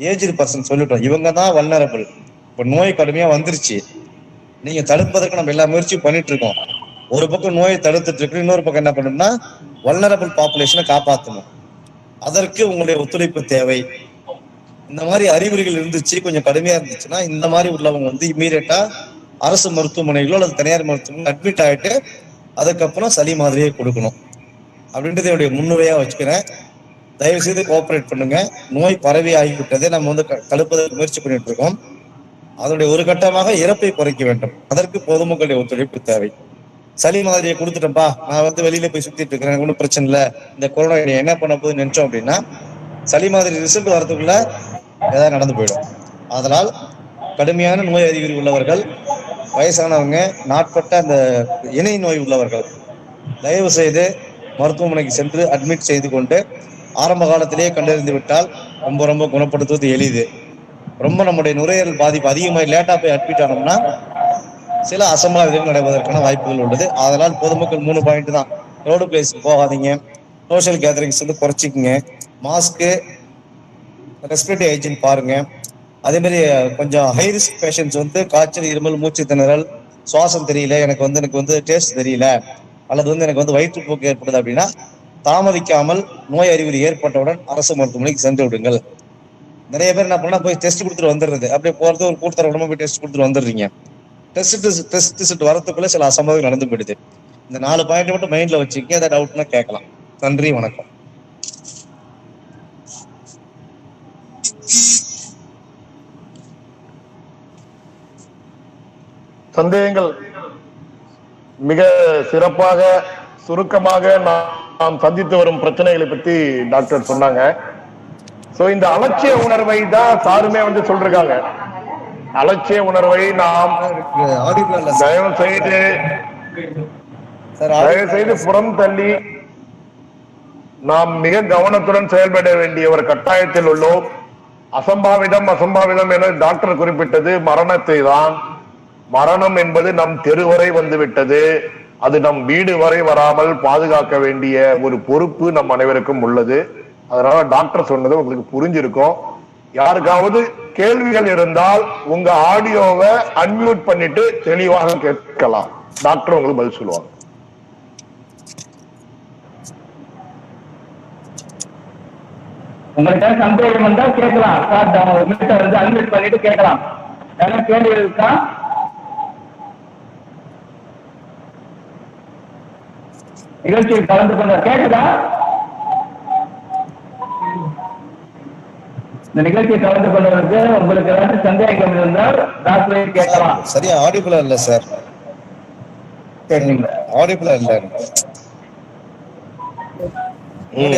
ஏஜ்டு பர்சன் சொல்லிட்டோம், இவங்க தான் வல்னரபிள். இப்ப நோய் கடுமையா வந்துருச்சு, நீங்க தடுப்பதற்கு நம்ம எல்லா முயற்சியும் பண்ணிட்டு இருக்கோம். ஒரு பக்கம் நோயை தடுத்துட்டு இருக்கு, இன்னொரு பக்கம் என்ன பண்ணணும்னா வல்னரபிள் பாப்புலேஷனை காப்பாற்றணும். அதற்கு உங்களுடைய ஒத்துழைப்பு தேவை. இந்த மாதிரி அறிகுறிகள் இருந்துச்சு, கொஞ்சம் கடுமையா இருந்துச்சுன்னா இந்த மாதிரி உள்ளவங்க இம்மீடியட்டா அரசு மருத்துவமனைகளோ அல்லது தனியார் மருத்துவமனை அட்மிட் ஆகிட்டு அதுக்கப்புறம் சளி மாதிரியே கொடுக்கணும் அப்படின்றது என்னுடைய முன்னுரையா வச்சுக்கிறேன். தயவு செய்து கோஆபரேட் பண்ணுங்க. நோய் பரவி ஆகிவிட்டதை நம்ம தடுப்பதற்கு முயற்சி பண்ணிட்டு இருக்கோம். அதனுடைய ஒரு கட்டமாக இறப்பை குறைக்க வேண்டும். அதற்கு பொதுமக்களுடைய ஒத்துழைப்பு தேவை. சளி மாதிரியை கொடுத்துட்டேன்ப்பா, நான் வெளியில போய் சுத்திட்டு இருக்கிறேன், ஒன்றும் பிரச்சனை இல்லை, இந்த கொரோனா என்ன பண்ண போகுதுன்னு நினைச்சோம் அப்படின்னா சளி மாதிரி ரிசல்ட் வரதுக்குள்ள ஏதாவது நடந்து போயிடும். அதனால் கடுமையான நோய் அறிகுறி உள்ளவர்கள், வயசானவங்க, நாட்பட்ட அந்த இணை நோய் உள்ளவர்கள் தயவு செய்து மருத்துவமனைக்கு சென்று அட்மிட் செய்து கொண்டு ஆரம்ப காலத்திலேயே கண்டறிந்து விட்டால் ரொம்ப ரொம்ப குணப்படுத்துவது எளிது. ரொம்ப நம்முடைய நுரையீரல் பாதிப்பு அதிகமாக லேட்டா போய் அட்மிட் ஆனோம்னா சில அசம்பாவிதங்கள் நடைபெறுவதற்கான வாய்ப்புகள் உள்ளது. அதனால் பொதுமக்கள் 3 பாயிண்ட் தான். ரோடு பிளேஸ்க்கு போகாதீங்க, சோசியல் கேதரிங்ஸ் குறைச்சிக்குங்க, மாஸ்க்கு, ரெஸ்பிரேட்டரி ஹைஜீன் பாருங்க. அதே மாதிரி கொஞ்சம் ஹை ரிஸ்க் பேஷண்ட்ஸ் காய்ச்சல், இருமல், மூச்சு திணறல், சுவாசம் தெரியல, எனக்கு டேஸ்ட் தெரியல, அல்லது எனக்கு வயிற்றுப்போக்கு ஏற்படுது அப்படின்னா தாமதிக்காமல் நோய் அறிகுறி ஏற்பட்டவுடன் அரசு மருத்துவமனைக்கு சென்று விடுங்கள். நிறைய பேர் என்ன பண்ணா போய் டெஸ்ட் கொடுத்துட்டு வந்துடுறது, அப்படியே போறது ஒரு கூட்டத்தர உடம்பு போய் டெஸ்ட் கொடுத்துட்டு வந்துடுறீங்க. டெஸ்ட் வரதுக்குள்ள சில அசம்பாவிதங்கள் நடந்து போயிடுது. இந்த 4 பாயிண்ட் மட்டும் மைண்ட்ல வச்சுக்க, ஏதாவது டவுட்னா கேட்கலாம். நன்றி, வணக்கம். சந்தேகங்கள் மிக சிறப்பாக சுருக்கமாக நாம் சந்தித்து வரும் பிரச்சனைகளை பத்தி டாக்டர் சொன்னாங்க. சோ இந்த அலட்சிய உணர்வை தான் சாருமே சொல்றாங்க. அலட்சிய உணர்வை நாம் தயவு செய்து புறம் தள்ளி நாம் மிக கவனத்துடன் செயல்பட வேண்டிய ஒரு கட்டாயத்தில் உள்ளோம். அசம்பாவிதம் என டாக்டர் குறிப்பிட்டது மரணத்தை தான். மரணம் என்பது நம் தெரு வரை வந்துவிட்டது. அது நம் வீடு வரை வராமல் பாதுகாக்க வேண்டிய ஒரு பொறுப்பு நம் அனைவருக்கும் உள்ளது. அதனால டாக்டர் சொன்னது உங்களுக்கு புரிஞ்சிருக்கும். யாருக்காவது கேள்விகள் இருந்தால் உங்க ஆடியோவை அன்மியூட் பண்ணிட்டு தெளிவாக கேட்கலாம். டாக்டர் உங்களுக்கு பதில் சொல்லுவாங்க. உங்கள்கிட்ட சந்தேகம் வந்தா கேட்கலாம். அன்மியூட் பண்ணிட்டு கேட்கலாம். கேள்வி இருக்கா? நிகழ்ச்சியில் கலந்து கொண்ட கேட்குதா? இந்த நிகழ்ச்சியை கலந்து கொண்டவருக்கு உங்களுக்கு ஏதாச்சும் சந்தேகம் இருந்தால் டாக்டரை கேட்கலாம். சரியா ஆடிபிளா இல்ல சார்? ஆடிபிளா இல்ல.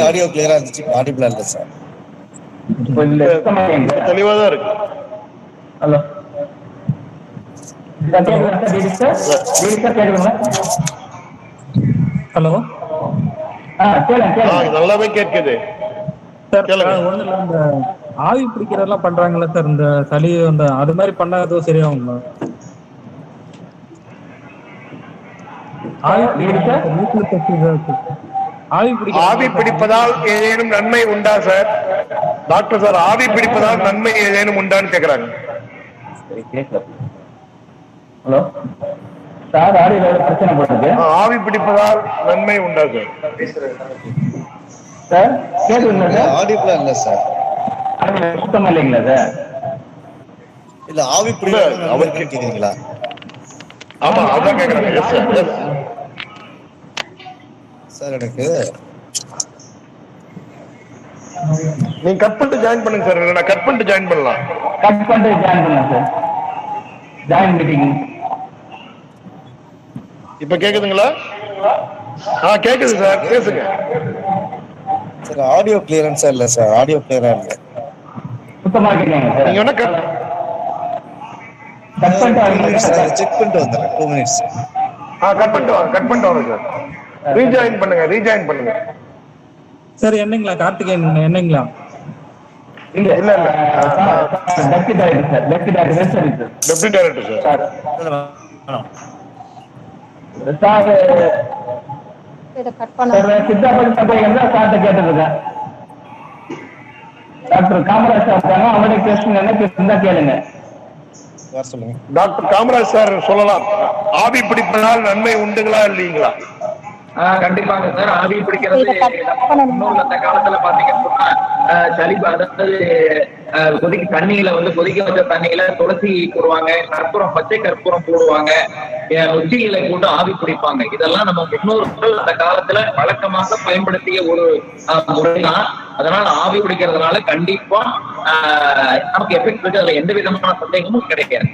ஆடியோ கிளியரா இருந்துச்சு, ஆடிபிளா இல்ல சார். தெளிவாதான் இருக்கு. ஹலோ ஹலோ, நல்லாவே கேட்குது. இந்த ஆவி பிடிக்கிறதெல்லாம் பண்றாங்கல்ல சார், இந்த சளி அது மாதிரி பண்ணா எதுவும் சரியாகுங்களா? ஆவி பிடிப்பதால் ஏதேனும் நன்மை உண்டா சார்? டாக்டர் சார், ஆவி பிடிப்பதால் நன்மை ஏதேனும் உண்டான்னு கேக்குறாங்க. ஹலோ சார், பிரச்சனை போட்டது. ஆவி பிடிப்பதால் நன்மை உண்டா சார்? சார் கேக்குதுங்களா சார்? ஆடிபிளா இல்ல சார். சுத்தமா இல்லைங்களா சார்? இல்ல ஆவி பிடிப்பதால் அவர் கேக்குறீங்களா? ஆமா, அதான் கேக்குறாங்க சார். எனக்கு நீங்க கட் பண்ணிட்டு ஜாயின் பண்ணுங்க சார். நான் கட் பண்ணிட்டு ஜாயின் பண்ணலாம். கட் பண்ணிட்டு ஜாயின் பண்ணலாம் சார். ஜாயின் மீட்டிங் இப்ப கேக்குதுங்களா? கேக்குது சார், பேசுங்க சார். ஆடியோ கிளியரன்ஸா இல்ல சார், ஆடியோ கிளியரா இல்ல. சுத்தமா கேக்குங்க சார். நீங்க என்ன கட் பண்ணிட்டு சார், செக் பண்ணிட்டு வந்துறேன். 2 மினிட்ஸ். கட் பண்ணிட்டு வாங்க சார். ரீஜாயின் பண்ணுங்க சார். என்னங்களா கார்த்திகேயன்? என்னங்களா? இல்ல டெப்டி டைரக்டர் சார். சார் சித்தாபதி சந்தேகம் தான் சார்ட்ட கேட்டிருக்கேன். டாக்டர் காமராஜ் சார் இருக்காங்க, அவங்களுடைய கொஸ்டின் என்ன இருந்தா கேளுங்க. டாக்டர் காமராஜ் சார் சொல்லலாம். ஆவி பிடிப்பதால் நன்மை உண்டுங்களா இல்லீங்களா? கண்டிப்பாங்க சார். ஆவி பிடிக்கிறது முன்னோர்கள் அந்த காலத்துல பாத்தீங்கன்னா சளி, அதாவது தண்ணியில வந்து கொதிக்க வச்ச தண்ணியில துளசி போடுவாங்க, கற்பூரம், பச்சை கற்பூரம் போடுவாங்க, உச்சி இலை போட்டு ஆவி பிடிப்பாங்க. இதெல்லாம் நம்ம முன்னோர்கள் அந்த காலத்துல வழக்கமாக பயன்படுத்திய ஒரு முறைதான். அதனால ஆவி பிடிக்கிறதுனால கண்டிப்பா நமக்கு எஃபெக்ட் இருக்கு, அதுல எந்த விதமான சந்தேகமும் கிடைக்காது.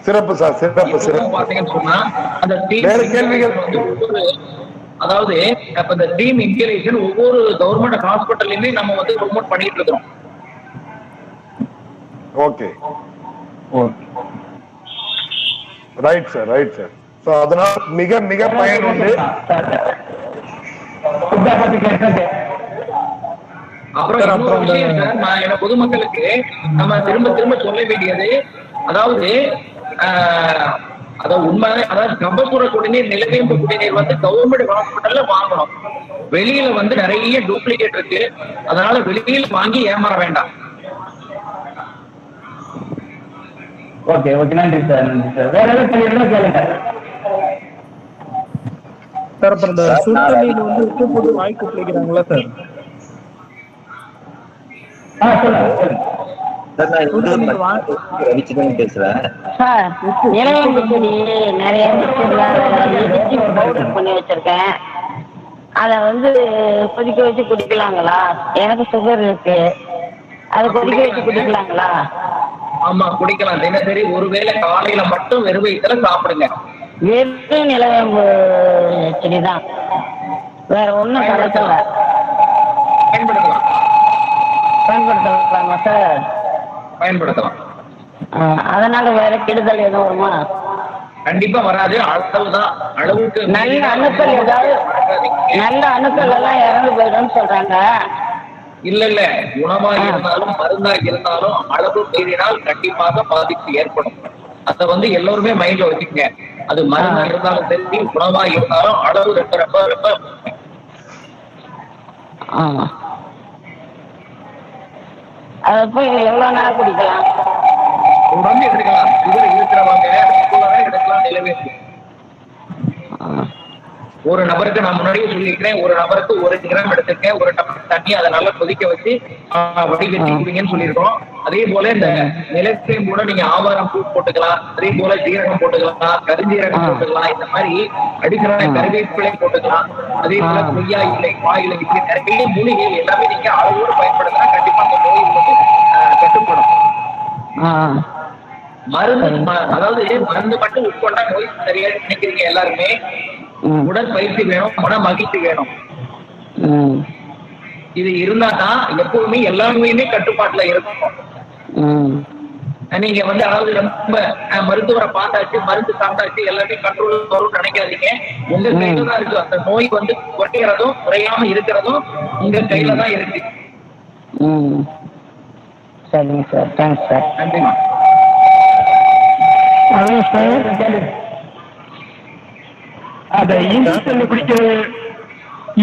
சிறப்பு சார், சிறப்பு சிறப்பு. பாத்தீங்கன்னு சொன்னா அந்த கேள்விகள் வந்து அதாவது அப்ப இந்த டீம் இன்ஹலேஷன் ஒவ்வொரு கவர்மெண்ட் ஹாஸ்பிட்டல்லையுமே நம்ம வந்து ப்ரோமோட் பண்ணிட்டு இருக்கோம். Okay, right sir, right sir. So அதனால மிக மிக பயன் உண்டு. அப்புறம் என்ன பொதுமக்களுக்கு நம்ம திரும்ப திரும்ப சொல்ல வேண்டியது, அதாவது உண்மையான, அதாவது கபசுர குடிநீர், நிலவேம்பு குடிநீர் வந்து கவர்மெண்ட் ஹாஸ்பிட்டல்ல வாங்கணும். வெளியில வந்து நிறைய டூப்ளிகேட் இருக்கு, அதனால வெளியில வாங்கி ஏமாற வேண்டாம். ஓகே ஓகே, நன்றி சார், நன்றி சார். வேற ஏதாவது கேள்வி கேளுங்க சார். அப்புறம் இந்த சுடுதண்ணியில வந்து உப்பு போட்டு வாய் குப்பிக்கிறாங்களா சார்? சொல்லுங்க. பேசுறேன் சார். நிலவேம்பு செடி நிறைய பண்ணி வச்சிருக்கேன். அத வந்து கொதிக்க வச்சு குடிக்கலாங்களா? எனக்கு சுகர் இருக்கு, அதை கொதிக்க வச்சு குடிக்கலாங்களா? ஆமா, குடிக்கலாம். தினசரி ஒருவேளை காலையில மட்டும் வெறும் வயிற்றுல சாப்பிடுங்க. வெறும் நிலவேம்பு செடிதான், வேற ஒண்ணும் கலக்கல. பயன்படுத்தலாமா சார்? பயன்படுத்தலாம். அதனால வேற கெடுதல் எதுவும் வருமா? கண்டிப்பா வராது. அளவுதான், அளவுக்கு நல்ல அணுக்கள், ஏதாவது நல்ல அணுக்கள் எல்லாம் இறந்து போயிடும் சொல்றாங்க. இல்ல இல்ல, உணவா இருந்தாலும் மருந்தா இருந்தாலும் அளவு மீறினால் கண்டிப்பாக பாதிப்பு ஏற்படும். அத வந்து எல்லோருமே மைண்ட்ல வச்சுக்கங்க. அது மருந்தா இருந்தாலும் சரி, உணவா இருந்தாலும் அளவு ரொம்ப ரொம்ப ரொம்ப. ஆமா, அது போய் எவ்வளவு நேரம் குடிக்கலாம்? உடம்பு எடுக்கலாம். சுகர் இருக்கிறவங்க எடுக்கலாம். நிலவேம்பு ஒரு நபருக்கு நான் முன்னாடியே சொல்லியிருக்கிறேன், ஒரு நபருக்கு 1 கிராம் எடுத்திருக்கேன். 1 டம்ளர் தண்ணி அதை நல்லா கொதிக்க வச்சு வடிகட்டி குடிங்கன்னு சொல்லியிருக்கோம். அதே போல இந்த நிலத்தையும் கூட நீங்க ஆவாரம் பூ போட்டுக்கலாம், அதே போல ஜீரகம் போட்டுக்கலாம், கருஞ்சீரகம் போட்டுக்கலாம், இந்த மாதிரி அடிக்கிற கருவேப்பிலை போட்டுக்கலாம், அதே போல கொய்யா இலை, பாயிலை, இப்படி நிறைய மூலிகைகள் எல்லாமே நீங்க அளவோடு பயன்படுத்தினா கண்டிப்பா அந்த நோய் வந்து கட்டுப்படும். மருந்து, அதாவது மருந்து மட்டும் உட்கொண்டா நோய் சரியா நினைக்கிறீங்க எல்லாருமே. உடற்பயிற்சி வேணும், மன மகிழ்ச்சி வேணும். இது இருந்தா தான் எப்பவுமே எல்லாருமே கட்டுப்பாட்டுல இருக்கும். நீங்க வந்து அதாவது ரொம்ப மருத்துவரை பார்த்தாச்சு, மருந்து சாப்பிட்டாச்சு, எல்லாமே கண்ட்ரோல் வரும்னு நினைக்காதீங்க. உங்க கையில தான் இருக்கு. அந்த நோய் வந்து குறைக்கிறதும் குறையாம இருக்கிறதும் உங்க கையில தான் இருக்கு. சரிங்க சார், தேங்க்ஸ் சார். நன்றிமா. அத இஞ்சி தண்ணி குடிக்கிற,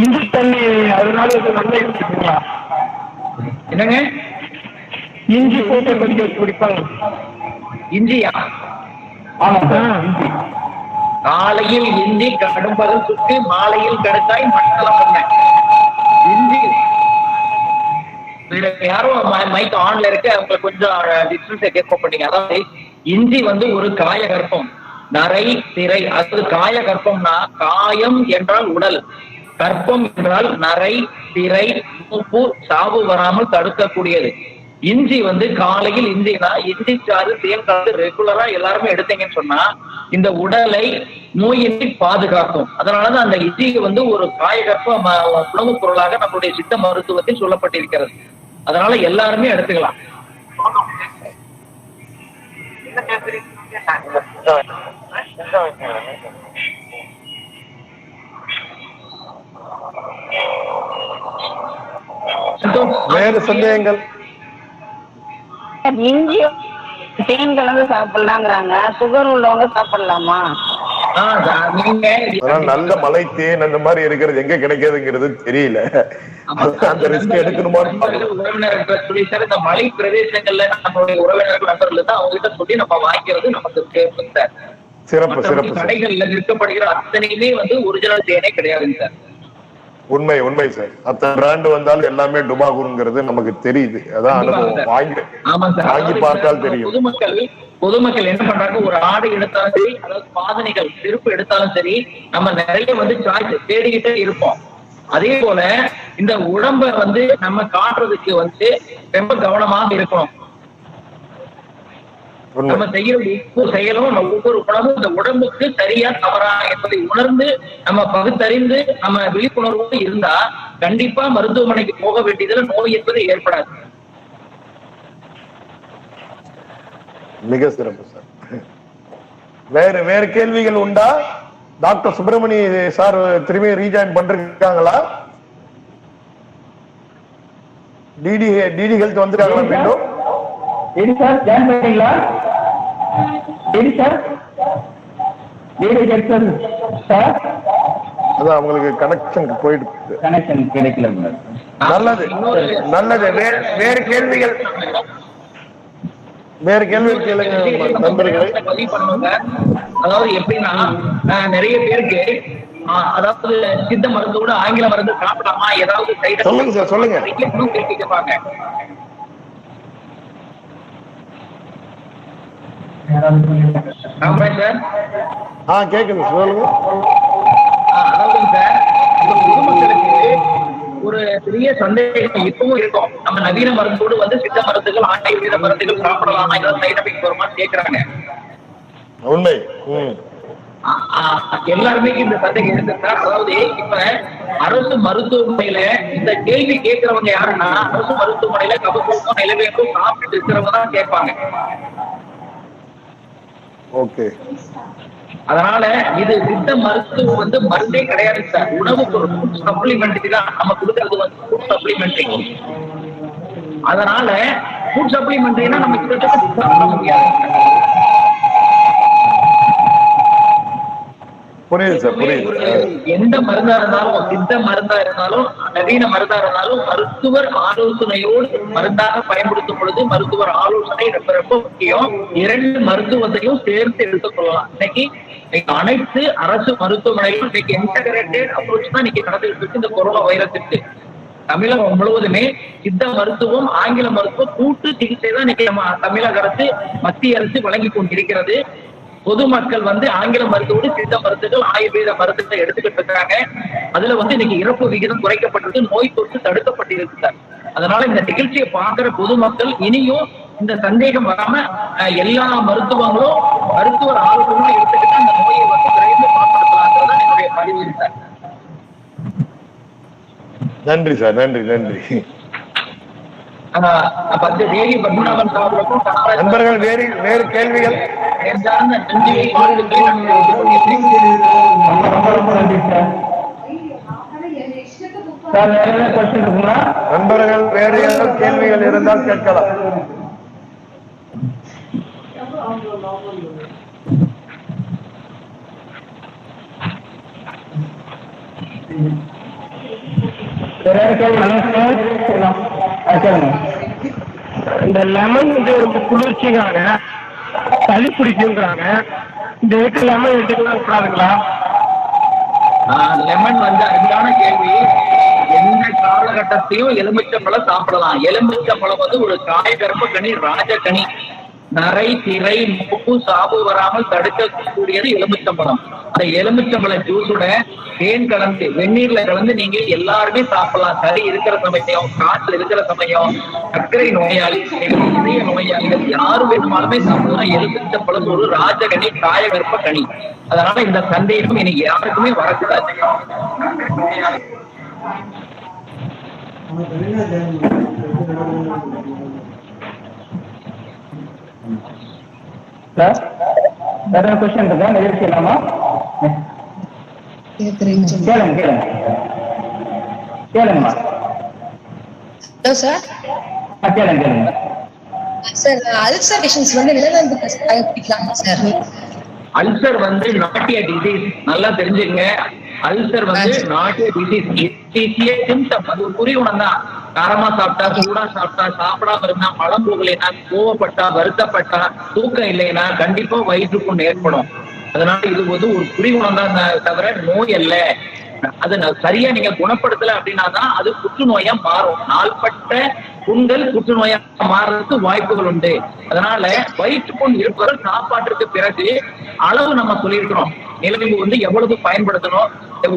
இஞ்சி தண்ணி அதனால நல்லா இருக்குங்களா? என்னங்க? இஞ்சி போட்டு கொதிக்க வச்சு குடிப்பாங்க. இஞ்சியா? ஆமா சார், இஞ்சி. காலையில் இஞ்சி, கடும்பகல் சுக்கு, மாலையில் கடுக்காய், மண்டலம் பண்ண இஞ்சி. யாரும் மைக் ஆன்ல இருக்கு, அவங்க கொஞ்சம் டிஸ்டன்ஸ் கேட்க பண்ணீங்க. அதாவது இஞ்சி வந்து ஒரு காய கற்பம், நரை திரை. அதாவது காய கற்பம்னா காயம் என்றால் உடல், கற்பம் என்றால் நரை திரை, மூப்பு, சாவு வராமல் தடுக்கக்கூடியது. இஞ்சி வந்து காலையில் இஞ்சினா இஞ்சி சாறு தேன் கலந்து ரெகுலரா எல்லாருமே எடுத்தீங்கன்னு சொன்னா இந்த உடலை நோயின்றி பாதுகாக்கும். அதனாலதான் அந்த இஞ்சி வந்து ஒரு காயகற்ப உணவுப் பொருளாக நம்மளுடைய சித்த மருத்துவத்தில் சொல்லப்பட்டிருக்கிறது. அதனால எல்லாருமே எடுத்துக்கலாம். வேறு சந்தேகங்கள்? இஞ்சி தேன் கலந்து சாப்பிடலாங்கிறாங்க, சுகர் உள்ளவங்க சாப்பிடலாமா? நல்ல மலை தேன் அந்த மாதிரி இருக்கிறது எங்க கிடைக்காதுங்கிறது தெரியல. அந்த ரிஸ்க் எடுக்கணுமான்னு உறவினர்கள் சொல்லி சார், இந்த மலை பிரதேசங்கள்ல நம்மளுடைய உறவினர்கள் நண்பர்கள் தான் அவங்க கிட்ட சொல்லி நம்ம வாங்கிக்கிறது நமக்கு தேவை சார். கடைகள்ல விற்கப்படுகிற அத்தனையுமே வந்து ஒரிஜினல் தேனே கிடையாதுங்க சார். உண்மை உண்மை சார். அத்தனை பிராண்ட் வந்தாலும் எல்லாமே டுபாகூருங்கிறது நமக்கு தெரியுது. அதான் அனுபவம். வாங்கி பார்த்தால் தெரியும். பொதுமக்கள் என்ன பண்றாங்க, ஒரு ஆடை எடுத்தாலும் சரி, அதாவது பாதனைகள் செருப்பு எடுத்தாலும் சரி, நம்ம நிறைய வந்து சாய்ஸ் தேடிக்கிட்டே இருப்போம். அதே போல இந்த உடம்ப வந்து நம்ம காட்டுறதுக்கு வந்து ரொம்ப கவனமாக இருக்கணும். நம்ம செய்யற ஒவ்வொரு செயலும் ஒவ்வொரு உணவும் இந்த உடம்புக்கு சரியா தவறா என்பதை உணர்ந்து நம்ம பகுத்தறிந்து நம்ம விழிப்புணர்வோடு இருந்தா கண்டிப்பா மருத்துவமனைக்கு போக வேண்டியதுல நோய் என்பது ஏற்படாது. மிக சிறப்பு சார். வேற கேள்விகள் உண்டா? டாக்டர் சுப்பிரமணி சார் திரும்பி ரீஜாயின் பண்றாங்களா? டிடி ஹெல்த் வந்துருக்காங்களா மீண்டும்? டிடி சார் ஜாயின் பண்ணீங்களா? DD sir DD health sir அதான் அவங்களுக்கு கனெக்ஷன் போயிட்டு கனெக்ஷன் கிடைக்கல. நல்லது நல்லது. வேற கேள்விகள் கேளுங்க நண்பர்களே. அதாவது எப்படின்னா நிறைய பேருக்கு அதாவது சித்த மருந்தோட ஆங்கில மருந்து சாப்பிடலாமா, ஏதாவது சொல்லுங்க சார் சொல்லுங்க. கேட்பாங்க. கேக்குது சொல்லுங்க. அதாவது சார் பொதுமக்களுக்கு ஒரு பெரிய சந்தேகம் இப்பவும் இருக்கும். நம்ம நவீன மருந்தோடு வந்து சித்த மருந்துகள் ஆயுர்வேத மருந்துகள் சாப்பிடலாமா, ஏதாவது சைட் எஃபெக்ட் வருமான்னு கேட்கறாங்க. உண்மை. எல்லாருமே இந்த சந்தேகம் இருக்கு சார். அதாவது இப்ப அரசு மருத்துவமனையில இந்த கேள்வி கேட்கிறவங்க யாருன்னா அரசு மருத்துவமனையில கபசுரம் நிலவேண்டும் சாப்பிட்டு இருக்கிறவங்க தான் கேட்பாங்க. ஓகே. அதனால இது சித்த மருத்துவம் வந்து மருந்தே கிடையாது சார். உணவு பொருள் சப்ளிமெண்ட்ரி தான் நம்ம கொடுக்கறது வந்து ஃபுட் சப்ளிமெண்ட்ரி. அதனால ஃபுட் சப்ளிமெண்ட்ரினா நம்ம கிட்டத்தட்ட சாப்பிட முடியாது. புரியுது சார் புரியுது. எந்த மருந்தா இருந்தாலும் சித்த மருந்தா இருந்தாலும் நவீன மருந்தா இருந்தாலும் மருத்துவர் ஆலோசனையோடு மருந்தாக பயன்படுத்தும் பொழுது மருத்துவர் ஆலோசனை ரொம்ப ரொம்ப முக்கியம். 2 மருத்துவத்தையும் சேர்த்து எடுத்துக் கொள்ளலாம். இன்னைக்கு அனைத்து அரசு மருத்துவமனைகளும் இன்னைக்கு இன்டகிரேட்டட் அப்ரோச் தான் இன்னைக்கு நடந்துட்டு இருக்கு. இந்த கொரோனா வைரஸுக்கு தமிழகம் முழுவதுமே சித்த மருத்துவம் ஆங்கில மருத்துவம் கூட்டு சிகிச்சை தான் இன்னைக்கு நம்ம தமிழக அரசு மத்திய அரசு வழங்கி கொண்டிருக்கிறது. பொதுமக்கள் வந்து ஆங்கில மருத்துவோடு சித்த மருந்துகள் ஆயுர்வேத மருந்துகளை எடுத்துக்கிட்டு இருக்காங்க. அதுல வந்து இன்னைக்கு இறப்பு விகிதம் குறைக்கப்பட்டிருக்கு, நோய் தொற்று தடுக்கப்பட்டிருக்கு சார். அதனால இந்த நிகழ்ச்சியை பார்க்கிற பொதுமக்கள் இனியும் இந்த சந்தேகம் வராம எல்லா மருத்துவங்களும் மருத்துவர் ஆலோசனை எடுத்துக்கிட்டு அந்த நோயை வந்து விரைந்து குணப்படுத்தலாம்ன்றதான் என்னுடைய பதிவு சார். நன்றி சார். நன்றி நன்றி. நண்பர்கள் வேறு கேள்விகள்? நண்பர்கள் வேறு ஏதாவது கேள்விகள் இருந்தால் கேட்கலாம். இந்த லெமன் வந்து ரொம்ப குளிர்ச்சிக்காக சளி பிடிக்குங்கிறாங்க. இந்த வீட்டு லெமன் எடுத்துக்கலாம் கூடாதுங்களா? லெமன் வந்து அருமையான கேள்வி. எந்த காலகட்டத்தையும் எலுமிச்சம்பழம் சாப்பிடலாம். எலுமிச்சம்பழம் வந்து ஒரு காய்கற்ப கனி, ராஜகனி. நரை திரை மூப்பு சாப்பு வராமல் தடுக்கக்கூடியது எலுமிச்சம்பழம். அந்த எலுமிச்சம்பழ ஜூஸோட தேன் கலந்து வெந்நீர்ல கலந்து நீங்க எல்லாருமே சாப்பிடலாம். சளி இருக்கிற சமயம், காய்ச்சல் இருக்கிற சமயம், சர்க்கரை நோயாளி, இதய நோயாளிகள் யாரும் வேணுமாலுமே சாப்பிடலாம். எலுமிச்சம்பழம் ஒரு ராஜகனி, காயகற்ப கனி. அதனால இந்த சந்தேகம் இன்னைக்கு யாருக்குமே வரக்கூடாது. சார் வேற क्वेश्चन இருக்கா? நிகழ்ச்சியலாமா? கேளுங்கம்மா. Hello sir. கேளுங்க. சார் அல்சர் பேஷண்ட்ஸ் வந்து நிலவேம்பு பிடிக்கலாமா சார்? அல்சர் வந்து நாட்டிய டிசீஸ், நல்லா தெரிஞ்சுங்க. அல்சர் வந்து நாட்டிய டிசீஸ். அது ஒரு குறிகுணம் தான். காரமா சாப்பிட்டா, சூடா சாப்பிட்டா, சாப்பிடாம இருந்தா, மலம் போகலைன்னா, கோவப்பட்டா, வருத்தப்பட்டா, தூக்கம் இல்லைன்னா கண்டிப்பா வயிற்றுப்புண் ஏற்படும். அதனால இது வந்து ஒரு குறிகுணம் தான் தவிர நோய் அல்ல. அது சரியா நீங்க குணப்படுத்தல அப்படின்னா தான் அது புற்றுநோயா மாறும். நாள்பட்ட புண்கள் புற்றுநோயா மாறுறதுக்கு வாய்ப்புகள் உண்டு. அதனால வயிற்று புண் இருப்பவர்கள் சாப்பாட்டுக்கு பிறகு அளவு நம்ம சொல்லியிருக்கிறோம். நிலவு வந்து எவ்வளவு பயன்படுத்தணும்,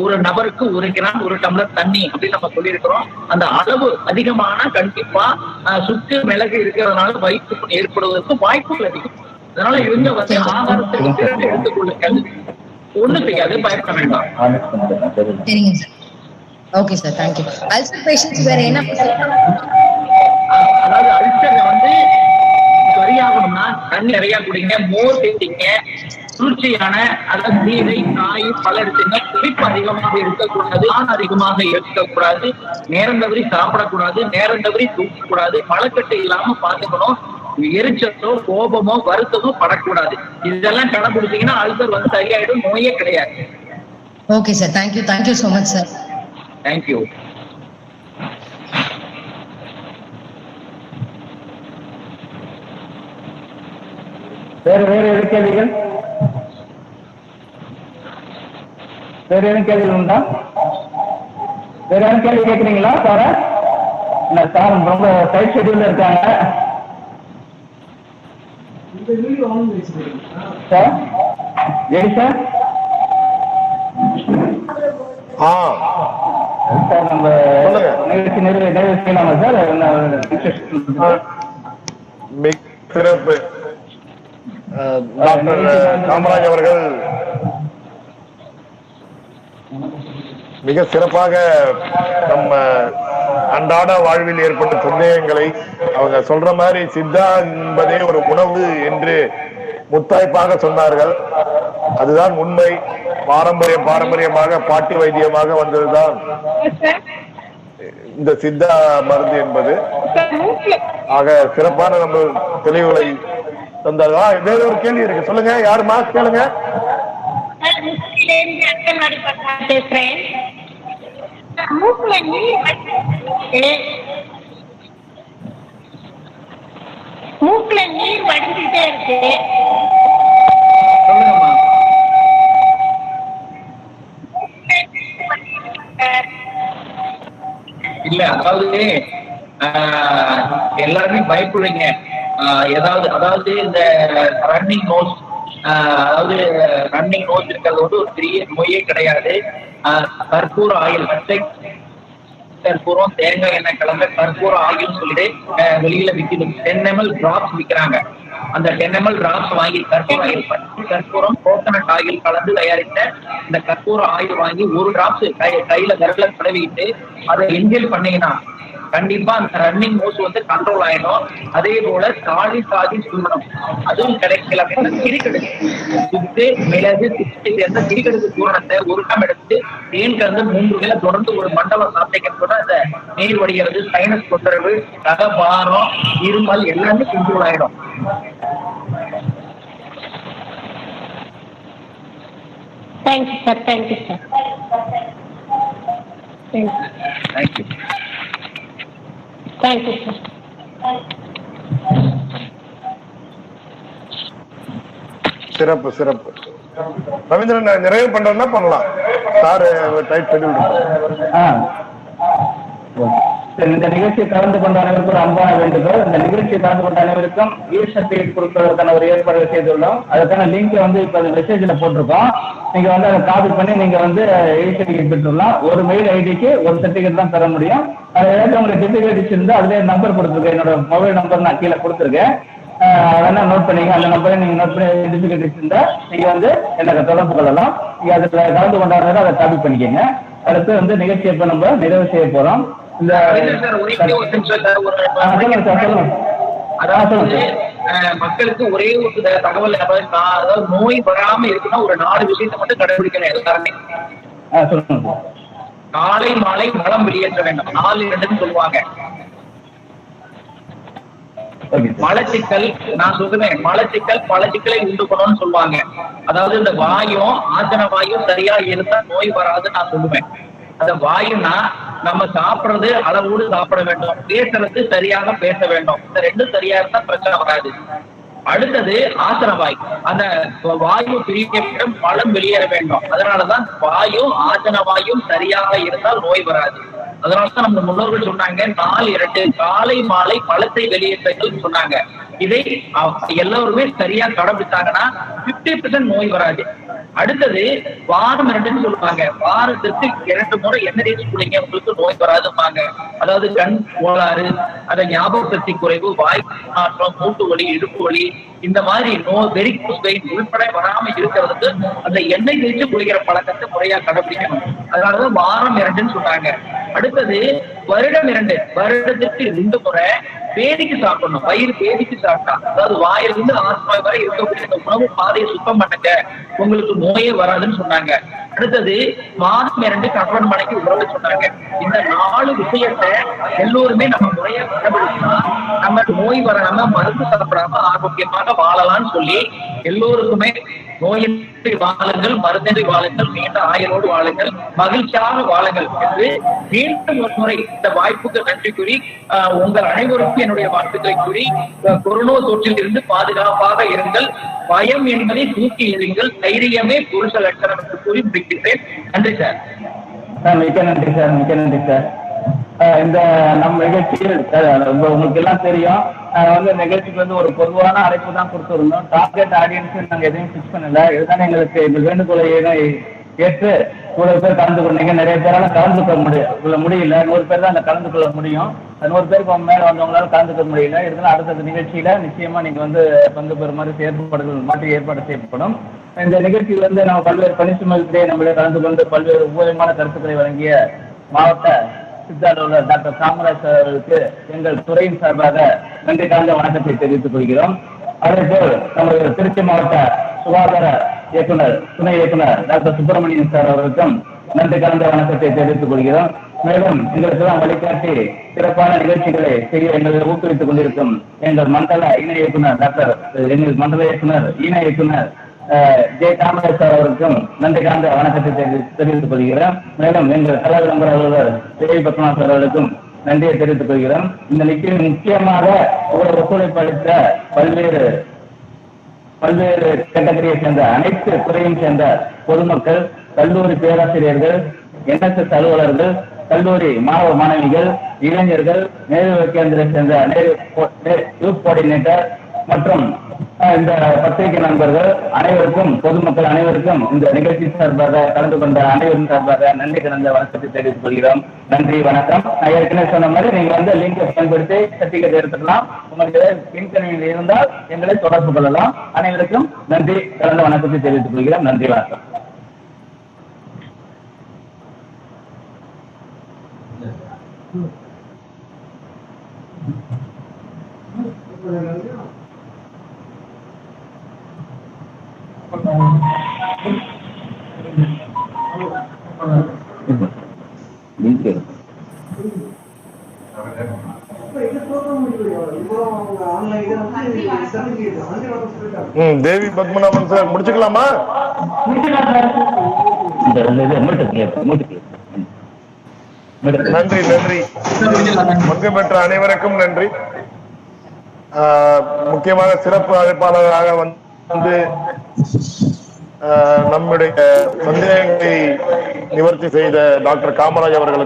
ஒரு நபருக்கு 1 கிராம் 1 டம்ளர் தண்ணி அப்படின்னு நம்ம சொல்லியிருக்கிறோம். அந்த அளவு அதிகமான கண்டிப்பா சுக்கு மிளகு இருக்கிறதுனால வயிற்று புண் ஏற்படுவதற்கு வாய்ப்புகள் அதிகம். அதனால இவங்க வந்து ஆகாரத்திற்கு பிறகு எடுத்துக்கொள்ளுங்கள், ஒண்ணு செய்யாது, பயப்பட வேண்டாம். சரிங்க sir. Okay sir, thank you. Ulcer patients வேற என்ன? அதாவது அல்சர் வந்து சரியாகணும்னா தண்ணி நிறைய குடிங்க, மோர் சேர்த்தீங்க, குளிர்ச்சியான அதாவது கீரை காய் பல எடுத்துங்க. புளிப்பு அதிகமாக இருக்கக்கூடாது, அதிகமாக இருக்கக்கூடாது, நேரம் தவறி சாப்பிடக்கூடாது, நேரம் தவறி தூக்கக்கூடாது, மலக்கட்டு இல்லாம பாத்துக்கணும். எரிச்சலோ கோபமோ வருத்தமோ படக்கூடாது. இதெல்லாம் கடைபிடிச்சீங்கன்னா அல்சர் வந்து சரியாயிடும், நோயே கிடையாது. Okay sir, thank you. Thank you so much sir. Thank you. வேற எது கேள்விகள்? வேற எதுவும் கேள்விகள் உண்டா? வேற யாரும் கேள்வி கேட்குறீங்களா சார? இல்ல சார் ரொம்ப டைட் ஷெட்யூல்ல இருக்காங்க சார். ஏடி சார்? சார் நம்ம நிகழ்ச்சி நிறைவு செய்யலாமா சார்? சிறப்பு. டாக்டர் காமராஜ் அவர்கள் மிக சிறப்பாக நம்ம அன்றாட வாழ்வில் ஏற்பட்ட சந்தேகங்களை அவங்க சொல்ற மாதிரி சித்தா என்பதே ஒரு உணவு என்று முத்தாய்ப்பாக சொன்னார்கள். அதுதான் உண்மை. பாரம்பரியமாக பாட்டி வைத்தியமாக வந்ததுதான் இந்த சித்தா மருந்து என்பது. ஆக சிறப்பான நம்ம தெளிவுகளை தந்தார்களா? வேற ஒரு கேள்வி இருக்கு, சொல்லுங்க. யாருமா கேளுங்க. பேசுறேன். மூக்குல நீர் வடிஞ்சுட்டே இருக்கு. சொல்லுங்கம்மா. இல்ல அதாவது எல்லாருமே பயப்படுறீங்க. அதாவது இந்த ரன்னிங் நோஸ், அதாவது ரன்னிங் நோஸ் இருக்கிறது வந்து ஒரு பெரிய நோயே கிடையாது. கற்பூர ஆயில், பச்சை கற்பூரம் தேங்காய் எண்ணெய் கலந்த கற்பூர ஆயில் சொல்லிட்டு வெளியில விற்கிது. 10 ml டிராப்ஸ் விற்கிறாங்க. அந்த 10 ml டிராப்ஸ் வாங்கி கற்பூர ஆயில், கற்பூரம் கோகனட் ஆயில் கலந்து தயாரித்த இந்த கற்பூர ஆயில் வாங்கி 1 டிராப்ஸ் கையில விரல தடவிட்டு அதை இன்ஹேல் பண்ணீங்கன்னா கண்டிப்பா அந்த ரன்னிங் நோஸ் வந்து கண்ட்ரோல் ஆயிடும். அதே போல சாதி சூரணம் அதுவும் கிடைக்கல அப்படின்னா கிரிக்கெடுக்கு சுத்து மிளகு சேர்ந்த கிரிக்கெடுக்கு சூரணத்தை 1 gram எடுத்து தேன் கலந்து 3 வேளை தொடர்ந்து ஒரு மண்டலம் சாப்பிட்டீங்கன்னு சொன்னா அந்த நீர் வடிகிறது, சைனஸ் தொந்தரவு, பாரம், இருமல் எல்லாமே கண்ட்ரோல் ஆயிடும். Thank you sir. Thank you sir. Thank you. Thank you sir. சிறப்பு சிறப்பு. ரவீந்திரன் நிறைவு பண்றதுன்னா பண்ணலாம் சார். Tight schedule. இந்த நிகழ்ச்சியை கலந்து கொண்ட அனைவருக்கும் அன்பான வேண்டுகோள். இந்த நிகழ்ச்சியை கலந்து கொண்ட அனைவருக்கும் சர்டிபிகேட் கொடுப்பதற்கான ஒரு ஏற்பாடு செய்துள்ளோம். அதுக்கான லிங்க் வந்து இப்ப மெசேஜ்ல போட்டிருக்கோம். நீங்க வந்து அதை காப்பி பண்ணி நீங்க வந்து சர்டிபிகேட் பெற்றுலாம். ஒரு மெயில் ஐடிக்கு ஒரு சர்டிபிகேட் தான் பெற முடியும். அது ஏதாச்சும் உங்களுக்கு டிஃபிகல்டிஸ் இருந்தா அதுல நம்பர் கொடுத்துருக்கேன், என்னோட மொபைல் நம்பர் நான் கீழே கொடுத்துருக்கேன். அதெல்லாம் நோட் பண்ணிங்க. அந்த நம்பரை நீங்க நோட் பண்ணி டிஃபிகல்டிஸ் இருந்தா நீங்க வந்து எனக்கு தொடர்பு கொள்ளலாம். நீங்க அதுல கலந்து கொண்டாடுறத அதை காப்பி பண்ணிக்கோங்க. அடுத்து வந்து நிகழ்ச்சியை இப்ப நம்ம நிறைவு செய்ய போறோம். மக்களுக்கு ஒரே ஒரு தகவல், அதாவது நோய் வராம இருக்குன்னா ஒரு 4 விஷயத்தை மட்டும் கடைபிடிக்கணும் எல்லாருமே. காலை மாலை மலம் வெளியேற்ற வேண்டும். 4-2 சொல்லுவாங்க. மலச்சிக்கல், நான் சொல்லுவேன், மலச்சிக்கல் பல சிக்கலை உண்டு பண்ணணும்னு சொல்லுவாங்க. அதாவது இந்த வாயும் ஆசன வாயும் சரியா இருந்தா நோய் வராதுன்னு நான் சொல்லுவேன். அந்த வாயுனா நம்ம சாப்பிடுறது அளவோடு சாப்பிட வேண்டும், பேசுறது சரியாக பேச வேண்டும். இந்த 2 சரியா இருந்தா பிரச்சனை வராது. அடுத்தது ஆசனவாய். அந்த வாயு பிரிக்கப்படும் மலம் வெளியேற வேண்டும். அதனாலதான் வாயு ஆசனவாயும் சரியாக இருந்தால் நோய் வராது. அதனாலதான் நம்ம முன்னோர்கள் சொன்னாங்க 4-2 காலை மாலை மலத்தை வெளியேற்றங்கள் சொன்னாங்க. இதை எல்லாருமே சரியா கடைபிடித்தாங்கன்னா 50% நோய் வராது. அடுத்தது வாரம் 2ன்னு சொல்லுவாங்க. வாரத்திற்கு 2 முறை எண்ணெய் தேய்ச்சி குளிங்க, உங்களுக்கு நோய் வராதுப்பாங்க. அதாவது கண் கோளாறு, அந்த ஞாபக சக்தி குறைவு, வாய் மாற்றம், மூட்டு வலி, இடுப்பு வலி, இந்த மாதிரி வெரிகோஸ் வெயின் உள்பட வராம இருக்கிறதுக்கு அந்த எண்ணெய் தேய்ச்சி குளிக்கிற பழக்கத்தை முறையா கடைபிடிக்கணும். அதனாலதான் வாரம் 2ன்னு சொன்னாங்க. அடுத்தது வருடம் 2, வருடத்திற்கு 2 முறை வேதிக்கு சாப்பிடணும். வயிறு வேதிக்கு சாப்பிட்டா, அதாவது வாயிலிருந்து ஆத்மா வரை இருக்கக்கூடிய உணவு பாதையை சுத்தம் பண்ணுங்க, உங்களுக்கு நோயே வராதுன்னு சொன்னாங்க. அடுத்தது மாதம் 2 கணவன் மனைக்கு உறவு சொன்னாங்க. இந்த 4 விஷயத்தை எல்லோருமே நம்ம முறையா கடைபிடிச்சா நம்ம நோய் வராம மருந்து சாப்பிடாம ஆரோக்கியமாக வாழலாம்னு சொல்லி எல்லோருக்குமே நோயின்றி வாழுங்கள், மருந்தின்றி வாழுங்கள், நீண்ட ஆயுளோடு வாழுங்கள், மகிழ்ச்சியாக வாழுங்கள் என்று மீண்டும் ஒரு முறை இந்த வாய்ப்புக்கு நன்றி கூறி உங்கள் அனைவருக்கும் என்னுடைய வாழ்த்துக்களை கூறி கொரோனா தொற்றில் இருந்து பாதுகாப்பாக இருங்கள், பயம் என்பதை தூக்கி எறியுங்கள், தைரியமே புருஷ லட்சணம் என்று கூறி முடிக்கிறேன். நன்றி சார். மிக்க நன்றி சார், மிக்க நன்றி சார். இந்த நம்ம நிகழ்ச்சியில் உங்களுக்கு எல்லாம் தெரியும், நிகழ்ச்சிக்கு ஒரு பொதுவான அழைப்பு தான் கொடுத்துருந்தோம். டார்கெட் ஆடியன்ஸ் நாங்க எதையும் பிக்ஸ் பண்ணல. இதுதான் எங்களுக்கு இந்த வேண்டுகோளை ஏற்று 100 பேர் கலந்து கொண்டீங்க. நிறைய பேரால கலந்து கொள்ள முடியல. 100 பேர் தான் அந்த கலந்து கொள்ள முடியும். 100 பேருக்கு மேல வந்தவங்களால கலந்துக்க முடியல. இருந்தாலும் அடுத்த நிகழ்ச்சியில நிச்சயமா நீங்க பங்கு பெற மாதிரி ஏற்பாடு செய்யப்படும். இந்த நிகழ்ச்சியில நம்ம பல்வேறு பணிச்சுமைகளே நம்மளே கலந்து கொண்டு பல்வேறு உபயோகமான கருத்துக்களை வழங்கிய மாவட்ட சித்த அலுவலர் டாக்டர் காமராஜ் அவர்களுக்கு எங்கள் துறையின் சார்பாக நன்றி கலந்த வணக்கத்தை தெரிவித்துக் கொள்கிறோம். அதேபோல் நமது திருச்சி மாவட்ட சுகாதார இயக்குனர், துணை இயக்குனர் டாக்டர் சுப்பிரமணியன் சார் அவர்களுக்கும் நன்றி கலந்த வணக்கத்தை தெரிவித்துக் கொள்கிறோம். மேலும் எங்களுக்கெல்லாம் வழிகாட்டி சிறப்பான நிகழ்ச்சிகளை செய்ய எங்களை ஊக்குவித்துக் கொண்டிருக்கும் எங்கள் மண்டல இணை இயக்குனர் இணை இயக்குனர் ஜே காமராஜ் சார் அவருக்கும் நன்றி கலந்த வணக்கத்தை தெரிவித்துக் கொள்கிறோம். மேலும் எங்கள் கல விளம்பர அலுவலர் தேவி பத்மநாத் சார் அவர்களுக்கும் நன்றியை தெரிவித்துக் கொள்கிறோம். இந்த நிகழ்ச்சியில் முக்கியமாக ஒத்துழைப்பு அளித்த பல்வேறு கேட்டகரியை சேர்ந்த அனைத்து துறையும் சேர்ந்த பொதுமக்கள், கல்லூரி பேராசிரியர்கள், NSS அலுவலர்கள், கல்லூரி மாணவ மாணவிகள், இளைஞர்கள், நேரு கேந்திரை சேர்ந்த யூத் கோஆர்டினேட்டர் மற்றும் இந்த பத்திரிகை நண்பர்கள் அனைவருக்கும், பொதுமக்கள் அனைவருக்கும் இந்த நிகழ்ச்சி சார்பாக கலந்து கொண்ட அனைவரும் சார்பாக நன்றி கலந்த வணக்கத்தை தெரிவித்துக் கொள்கிறோம். நன்றி, வணக்கம். நான் ஏற்கனவே சொன்ன மாதிரி நீங்க லிங்கை பயன்படுத்தி சர்டிபிகேட் எடுத்துக்கலாம். உங்களுக்கு பின்கணியில் இருந்தால் எங்களை தொடர்பு கொள்ளலாம். அனைவருக்கும் நன்றி கலந்த வணக்கத்தை தெரிவித்துக் கொள்கிறோம். நன்றி, வணக்கம். தேவி பத்மநாபன் சார் முடிச்சுக்கலாமா? நன்றி நன்றி. பங்கு பெற்ற அனைவருக்கும் நன்றி. முக்கியமாக சிறப்பு அழைப்பாளராக வந்து நம்முடைய சந்தேகங்களை நிவர்த்தி செய்த டாக்டர் காமராஜ் அவர்களுக்கு